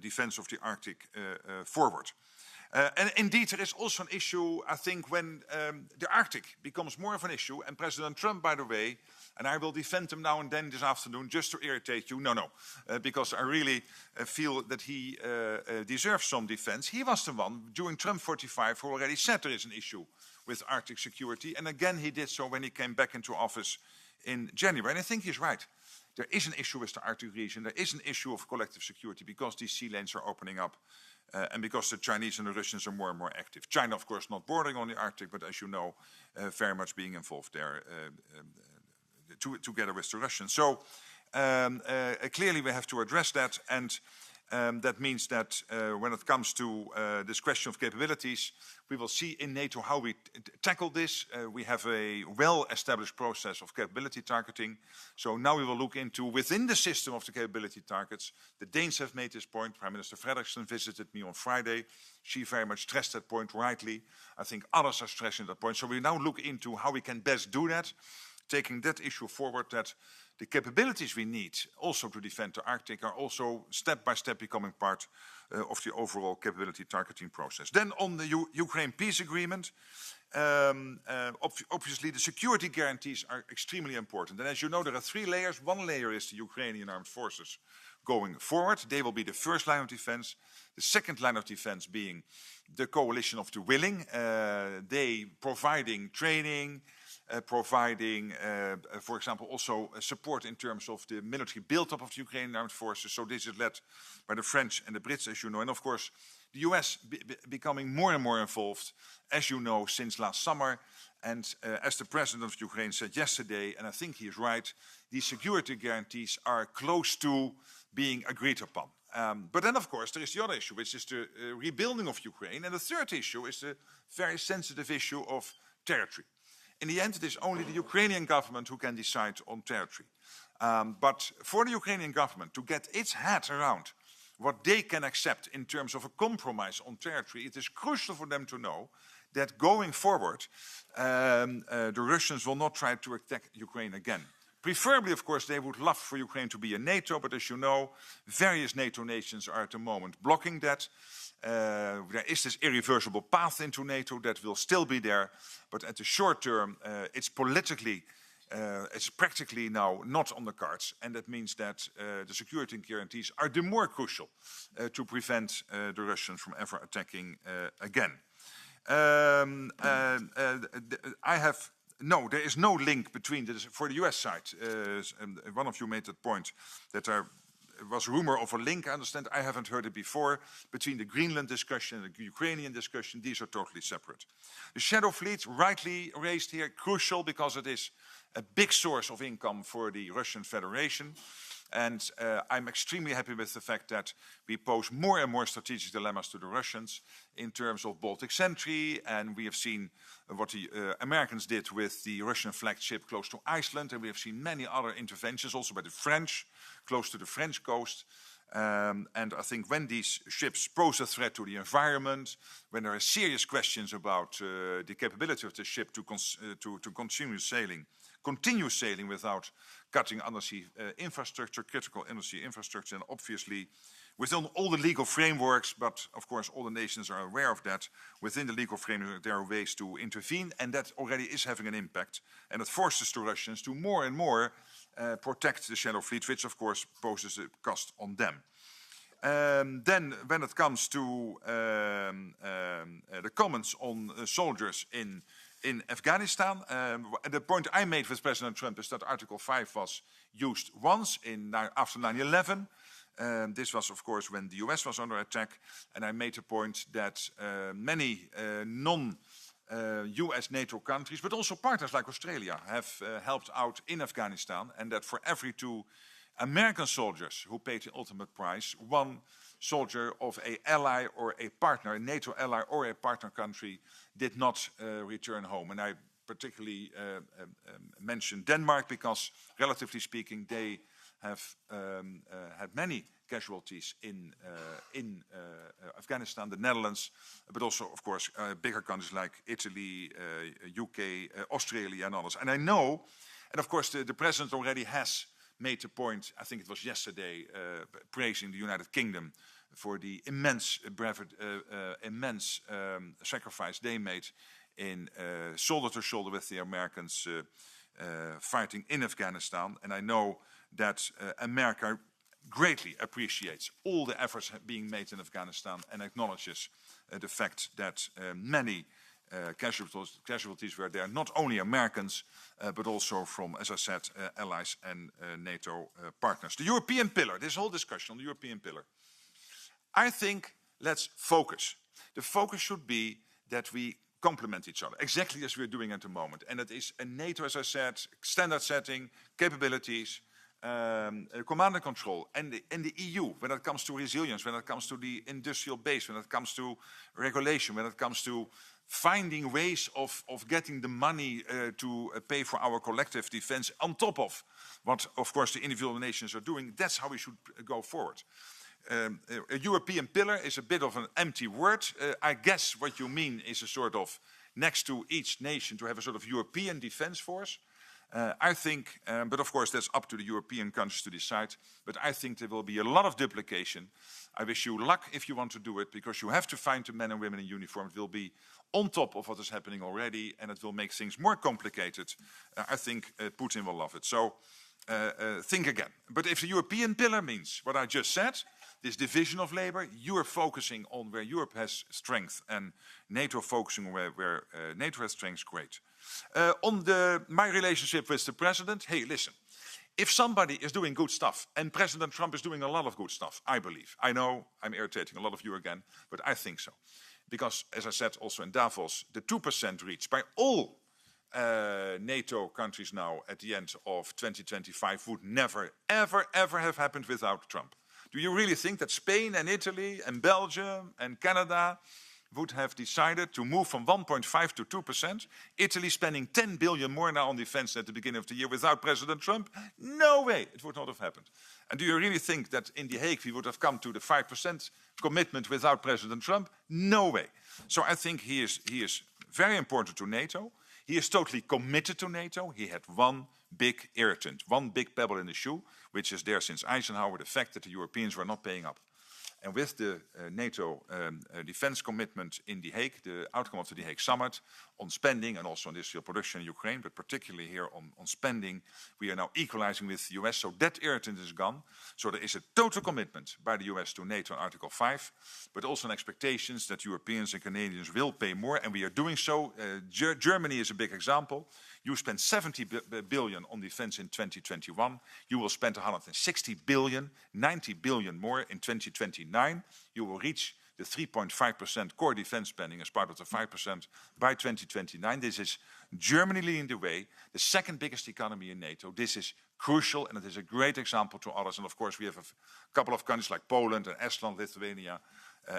C: defense of the Arctic forward? And indeed, there is also an issue, I think, when the Arctic becomes more of an issue, and President Trump, by the way, and I will defend him now and then this afternoon just to irritate you, because I really feel that he deserves some defense. He was the one, during Trump 45, who already said there is an issue with Arctic security, and again he did so when he came back into office in January, and I think he's right. There is an issue with the Arctic region. There is an issue of collective security because these sea lanes are opening up and because the Chinese and the Russians are more and more active. China, of course, not bordering on the Arctic, but as you know, very much being involved there together with the Russians. So clearly we have to address that, and that means that when it comes to this question of capabilities, we will see in NATO how we tackle this. We have a well-established process of capability targeting. So now we will look into, within the system of the capability targets, the Danes have made this point. Prime Minister Frederiksen visited me on Friday. She very much stressed that point rightly. I think others are stressing that point. So we now look into how we can best do that, taking that issue forward, that the capabilities we need also to defend the Arctic are also step by step becoming part of the overall capability targeting process. Then on the Ukraine peace agreement, obviously the security guarantees are extremely important. And as you know, there are three layers. One layer is the Ukrainian armed forces going forward. They will be the first line of defense. The second line of defense being the coalition of the willing. They providing training, providing, for example, also support in terms of the military build-up of the Ukrainian armed forces. So this is led by the French and the Brits, as you know. And of course, the US becoming more and more involved, as you know, since last summer. And as the president of Ukraine said yesterday, and I think he is right, these security guarantees are close to being agreed upon. But then, of course, there is the other issue, which is the rebuilding of Ukraine. And the third issue is the very sensitive issue of territory. In the end, it is only the Ukrainian government who can decide on territory. But for the Ukrainian government to get its head around what they can accept in terms of a compromise on territory, it is crucial for them to know that going forward, the Russians will not try to attack Ukraine again. Preferably, of course, they would love for Ukraine to be in NATO, but as you know, various NATO nations are at the moment blocking that. There is this irreversible path into NATO that will still be there, but at the short term, it's practically now not on the cards, and that means that the security guarantees are the more crucial to prevent the Russians from ever attacking again. No, there is no link between this. For the US side, one of you made that point that there was rumor of a link. I understand, I haven't heard it before, between the Greenland discussion and the Ukrainian discussion. These are totally separate. The Shadow Fleet, rightly raised here, crucial because it is a big source of income for the Russian Federation. And I'm extremely happy with the fact that we pose more and more strategic dilemmas to the Russians in terms of Baltic Sentry, and we have seen what the Americans did with the Russian flagship close to Iceland, and we have seen many other interventions also by the French, close to the French coast. And I think when these ships pose a threat to the environment, when there are serious questions about the capability of the ship to continue sailing without cutting undersea infrastructure, critical undersea infrastructure, and obviously within all the legal frameworks, but of course all the nations are aware of that, within the legal framework there are ways to intervene, and that already is having an impact, and it forces the Russians to more and more protect the Shadow Fleet, which of course poses a cost on them. Then when it comes to the comments on soldiers in Afghanistan, the point I made with President Trump is that Article 5 was used once after 9/11. This was, of course, when the US was under attack, and I made the point that many US NATO countries, but also partners like Australia have helped out in Afghanistan, and that for every 2 American soldiers who paid the ultimate price, 1 soldier of an ally or a partner, a NATO ally or a partner country, did not return home. And I particularly mention Denmark because, relatively speaking, they have had many casualties in Afghanistan, the Netherlands, but also, of course, bigger countries like Italy, UK, Australia, and others. And I know, and of course, the president already has made the point, I think it was yesterday, praising the United Kingdom for the immense sacrifice they made in shoulder to shoulder with the Americans fighting in Afghanistan. And I know that America greatly appreciates all the efforts being made in Afghanistan and acknowledges the fact that many casualties were there, not only Americans, but also from, as I said, allies and NATO partners. The European pillar, this whole discussion on the European pillar. I think let's focus. The focus should be that we complement each other, exactly as we're doing at the moment. And that is a NATO, as I said, standard setting, capabilities, command and control, and the EU, when it comes to resilience, when it comes to the industrial base, when it comes to regulation, when it comes to finding ways of getting the money to pay for our collective defense on top of what, of course, the individual nations are doing. That's how we should go forward. A European pillar is a bit of an empty word. I guess what you mean is a sort of, next to each nation, to have a sort of European defense force. I think, but of course that's up to the European countries to decide, but I think there will be a lot of duplication. I wish you luck if you want to do it, because you have to find the men and women in uniform. It will be on top of what is happening already, and it will make things more complicated. I think Putin will love it. So think again. But if the European pillar means what I just said, this division of labor, you are focusing on where Europe has strength and NATO focusing on where NATO has strength, great. On my relationship with the president, hey, listen, if somebody is doing good stuff, and President Trump is doing a lot of good stuff, I believe. I know I'm irritating a lot of you again, but I think so. Because, as I said also in Davos, the 2% reached by all NATO countries now at the end of 2025 would never, ever, ever have happened without Trump. Do you really think that Spain and Italy and Belgium and Canada would have decided to move from 1.5 to 2%? Italy spending 10 billion more now on defense at the beginning of the year without President Trump? No way, it would not have happened. And do you really think that in The Hague we would have come to the 5% commitment without President Trump? No way. So I think he is very important to NATO. He is totally committed to NATO. He had one big irritant, one big pebble in the shoe, which is there since Eisenhower, the fact that the Europeans were not paying up. And with the NATO defense commitment in The Hague, the outcome of the The Hague summit on spending and also on industrial production in Ukraine, but particularly here on spending, we are now equalizing with the US. So that irritant is gone. So there is a total commitment by the US to NATO in Article 5, but also an expectations that Europeans and Canadians will pay more. And we are doing so. Germany is a big example. You spent 70 billion on defense in 2021. You will spend 160 billion, 90 billion more in 2029. You will reach the 3.5% core defense spending as part of the 5% by 2029. This is Germany leading the way, the second biggest economy in NATO. This is crucial, and it is a great example to others. And of course, we have a couple of countries like Poland and Estland, Lithuania,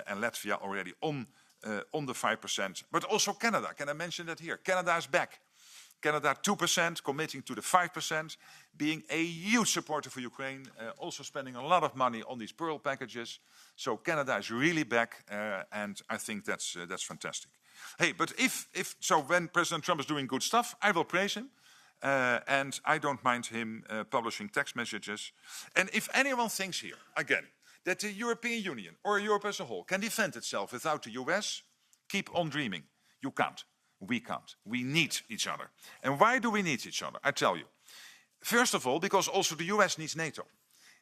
C: and Latvia already on the 5%. But also Canada. Can I mention that here? Canada is back. Canada 2%, committing to the 5%, being a huge supporter for Ukraine, also spending a lot of money on these Pearl packages. So Canada is really back, and I think that's fantastic. Hey, but so when President Trump is doing good stuff, I will praise him, and I don't mind him publishing text messages. And if anyone thinks here, again, that the European Union or Europe as a whole can defend itself without the US, keep on dreaming. You can't. We can't. We need each other. And why do we need each other? I tell you. First of all, because also the US needs NATO.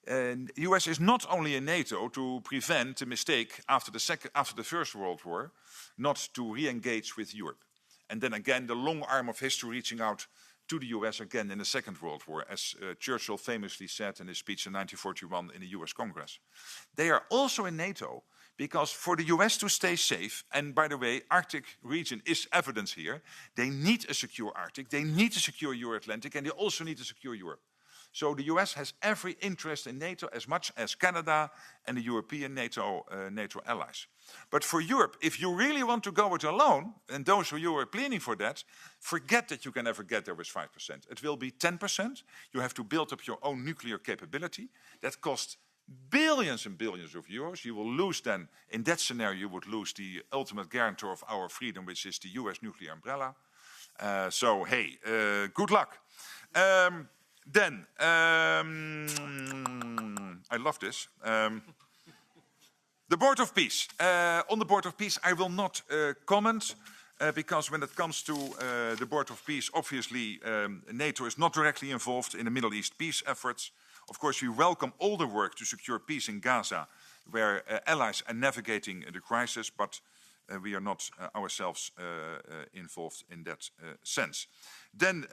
C: And the US is not only in NATO to prevent the mistake after the First World War, not to re-engage with Europe. And then again, the long arm of history reaching out to the US again in the Second World War, as Churchill famously said in his speech in 1941 in the US Congress. They are also in NATO because for the US to stay safe, and by the way, Arctic region is evidence here, they need a secure Arctic, they need a secure Euro-Atlantic, and they also need to secure Europe. So the US has every interest in NATO as much as Canada and the European NATO allies. But for Europe, if you really want to go it alone, and those of you who are planning for that, forget that you can ever get there with 5%. It will be 10%. You have to build up your own nuclear capability. That costs billions and billions of euros. You will lose then, in that scenario, you would lose the ultimate guarantor of our freedom, which is the US nuclear umbrella. So, hey, good luck. Then, I love this. The Board of Peace. On the Board of Peace, I will not comment because when it comes to the Board of Peace, obviously NATO is not directly involved in the Middle East peace efforts. Of course, we welcome all the work to secure peace in Gaza, where allies are navigating the crisis, but we are not ourselves involved in that sense. Then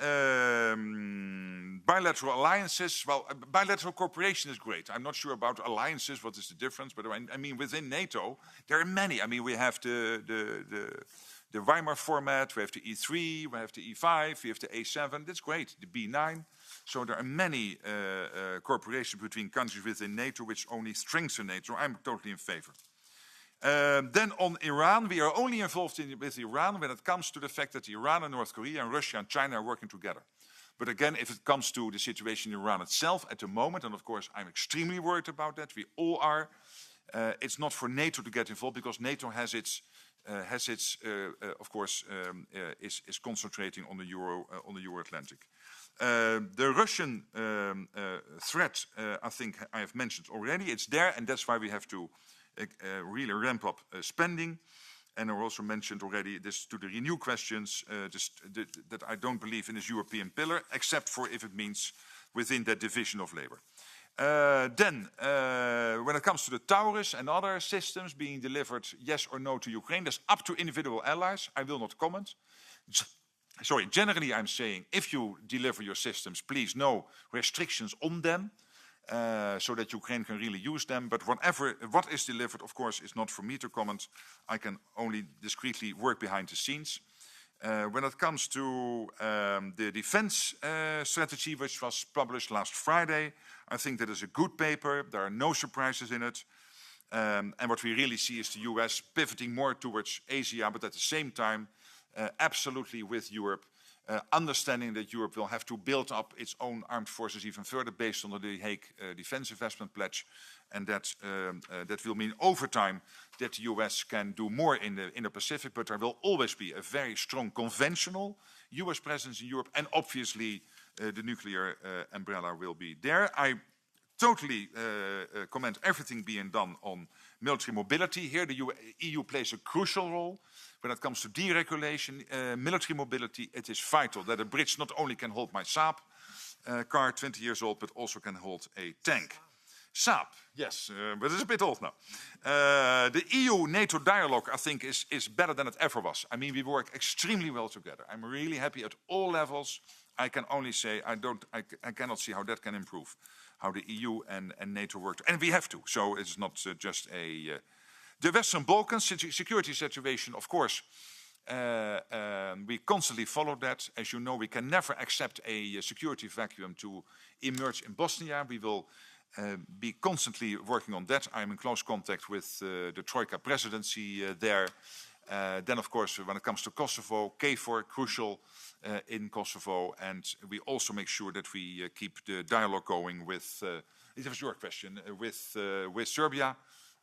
C: bilateral alliances. Well, bilateral cooperation is great. I'm not sure about alliances, what is the difference, but I mean within NATO, there are many. I mean, we have the Weimar format, we have the E3, we have the E5, we have the A7, that's great, the B9. So there are many cooperation between countries within NATO which only strengthen NATO. I'm totally in favor. Then on Iran, we are only involved with Iran when it comes to the fact that Iran and North Korea and Russia and China are working together. But again, if it comes to the situation in Iran itself at the moment, and of course I'm extremely worried about that, we all are, it's not for NATO to get involved because NATO is concentrating on the Euro-Atlantic. The Russian threat, I think I have mentioned already, it's there, and that's why we have to really ramp up spending. And I also mentioned already this to the Renew questions, that I don't believe in this European pillar, except for if it means within that division of labor. Then, when it comes to the Taurus and other systems being delivered, yes or no to Ukraine, that's up to individual allies. I will not comment. Sorry, generally I'm saying if you deliver your systems, please no restrictions on them. So that Ukraine can really use them. But what is delivered, of course, is not for me to comment. I can only discreetly work behind the scenes. When it comes to the defense strategy, which was published last Friday, I think that is a good paper. There are no surprises in it. And what we really see is the US pivoting more towards Asia, but at the same time, absolutely with Europe. Understanding that Europe will have to build up its own armed forces even further based on the Hague Defense Investment Pledge. And that will mean over time that the US can do more in the Pacific, but there will always be a very strong conventional US presence in Europe. And obviously the nuclear umbrella will be there. I totally commend everything being done on military mobility. Here the EU plays a crucial role. When it comes to deregulation, military mobility, it is vital that a bridge not only can hold my Saab car, 20 years old, but also can hold a tank. Saab, yes, but it's a bit old now. The EU-NATO dialogue, I think, is better than it ever was. I mean, we work extremely well together. I'm really happy at all levels. I can only say I cannot see how that can improve, how the EU and NATO work. And we have to, so it's not just a... The Western Balkans security situation, of course, we constantly follow that. As you know, we can never accept a security vacuum to emerge in Bosnia. We will be constantly working on that. I'm in close contact with the Troika presidency there. Then, of course, when it comes to Kosovo, KFOR, crucial in Kosovo. And we also make sure that we keep the dialogue going with, it was your question, with Serbia.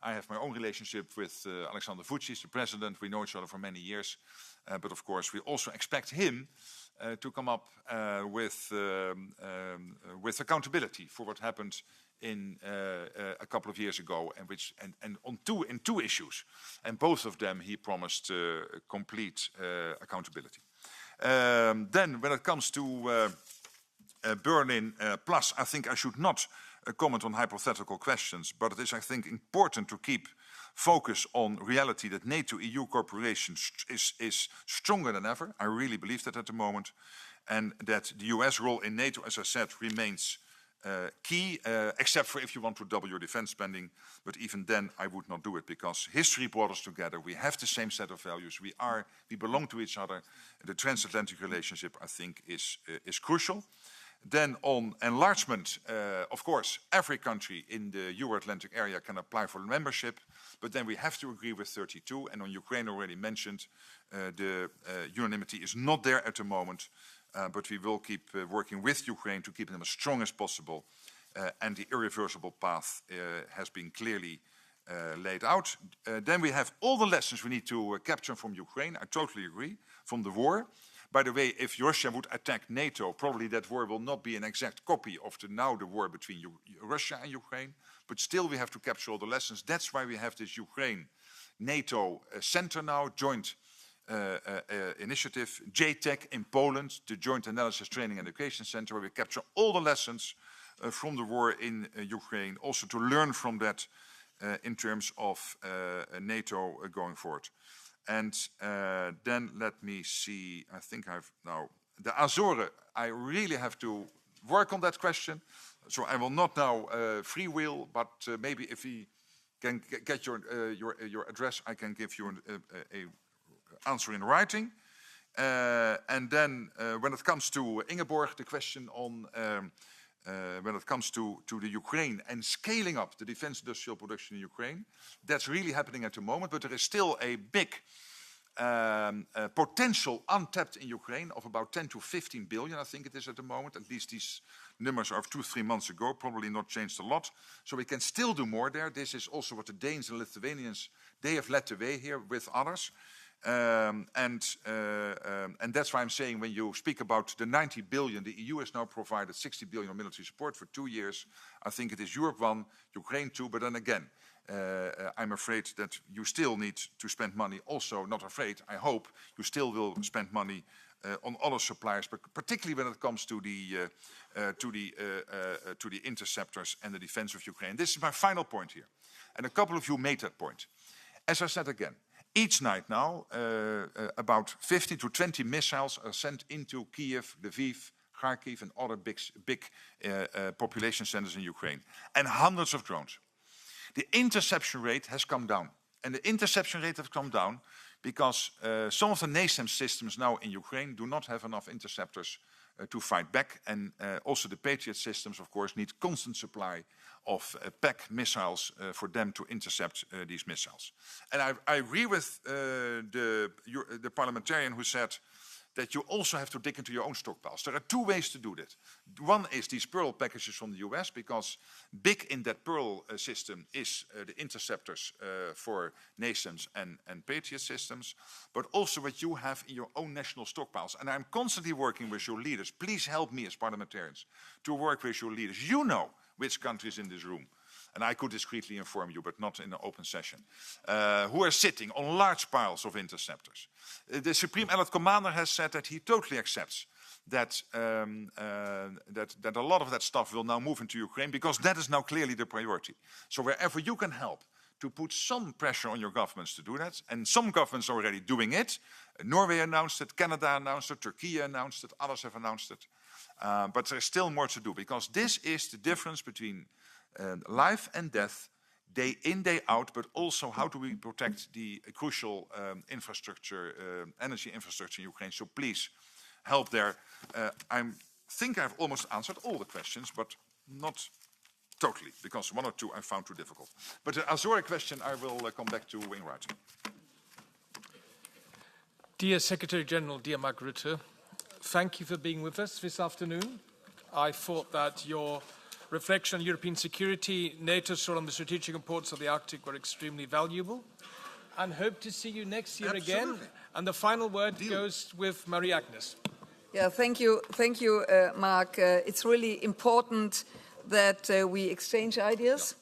C: I have my own relationship with Alexander Vučić, the president. We know each other for many years. But of course, we also expect him to come up with accountability for what happened in a couple of years ago, and on two issues. And both of them, he promised complete accountability. Then, when it comes to Berlin Plus, I think I should not comment on hypothetical questions, but it is, I think, important to keep focus on reality that NATO-EU cooperation is stronger than ever. I really believe that at the moment. and that the US role in NATO, as I said, remains key, except for if you want to double your defense spending. But even then, I would not do it, because history brought us together. We have the same set of values. We belong to each other. The transatlantic relationship, I think, is crucial. Then on enlargement, of course, every country in the Euro-Atlantic area can apply for membership, but then we have to agree with 32. And on Ukraine, already mentioned, the unanimity is not there at the moment. But we will keep working with Ukraine to keep them as strong as possible. And the irreversible path has been clearly laid out. Then we have all the lessons we need to capture from Ukraine. I totally agree, from the war. By the way, if Russia would attack NATO, probably that war will not be an exact copy of the war between Russia and Ukraine. But still, we have to capture all the lessons. That's why we have this Ukraine-NATO center now, joint initiative, JTEC in Poland, the Joint Analysis Training and Education Center, where we capture all the lessons from the war in Ukraine, also to learn from that in terms of NATO going forward. And then let me see, I think I've now, the Azores, I really have to work on that question, so I will not now freewheel, but maybe if we can get your address, I can give you a answer in writing. And then when it comes to Ingeborg, the question on when it comes to the Ukraine and scaling up the defense industrial production in Ukraine, that's really happening at the moment, but there is still a big potential untapped in Ukraine of about 10 to 15 billion, I think it is at the moment. At least these numbers are of 2-3 months ago, probably not changed a lot. So we can still do more there. This is also what the Danes and Lithuanians, they have led the way here with others. And that's why I'm saying when you speak about the 90 billion, the EU has now provided 60 billion of military support for 2 years. I think it is Europe 1, Ukraine 2, but then again, I'm afraid that you still need to spend money also, not afraid, I hope you still will spend money on other suppliers, but particularly when it comes to the interceptors and the defense of Ukraine. This is my final point here. And a couple of you made that point. As I said again, each night now, about 15 to 20 missiles are sent into Kiev, Lviv, Kharkiv, and other big population centers in Ukraine, and hundreds of drones. The interception rate has come down. And the interception rate has come down because some of the NASAMS systems now in Ukraine do not have enough interceptors to fight back. And also the Patriot systems, of course, need constant supply of PAC missiles for them to intercept these missiles. And I agree with the parliamentarian who said that you also have to dig into your own stockpiles. There are two ways to do that. One is these Pearl packages from the US, because big in that Pearl system is the interceptors for NASAMS and Patriot systems, but also what you have in your own national stockpiles. And I'm constantly working with your leaders. Please help me as parliamentarians to work with your leaders. You know which countries in this room, and I could discreetly inform you, but not in an open session, who are sitting on large piles of interceptors. The Supreme Allied Commander has said that he totally accepts that, that a lot of that stuff will now move into Ukraine, because that is now clearly the priority. So wherever you can help to put some pressure on your governments to do that, and some governments are already doing it. Norway announced it, Canada announced it, Turkey announced it, others have announced it. But there's still more to do, because this is the difference between life and death, day in, day out, but also how do we protect the crucial infrastructure, energy infrastructure in Ukraine. So please help there. I think I've almost answered all the questions, but not totally, because one or two I found too difficult. But the Azores question I will come back to in writing.
B: Dear Secretary General, dear Mark Rutte, thank you for being with us this afternoon. I thought that your reflection on European security, NATO's role on the strategic importance of the Arctic were extremely valuable, and hope to see you next year again. And the final word goes with Marie-Agnes.
K: Yeah, thank you, Mark. It's really important that we exchange ideas.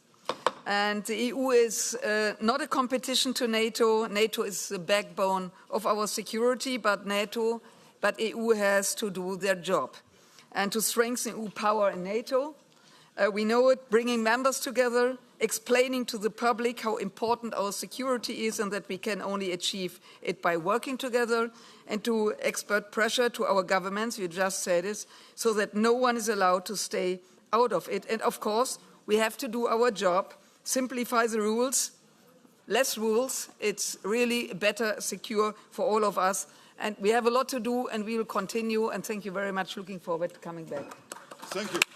K: And the EU is not a competition to NATO. NATO is the backbone of our security, but EU has to do their job and to strengthen EU power in NATO. We know it, bringing members together explaining to the public how important our security is and that we can only achieve it by working together, and to expert pressure to our governments, you just said this, so that no one is allowed to stay out of it. And of course, we have to do our job, simplify the rules, less rules, it's really better, secure for all of us. And we have a lot to do, and we will continue. And thank you very much. Looking forward to coming back.
C: Thank you.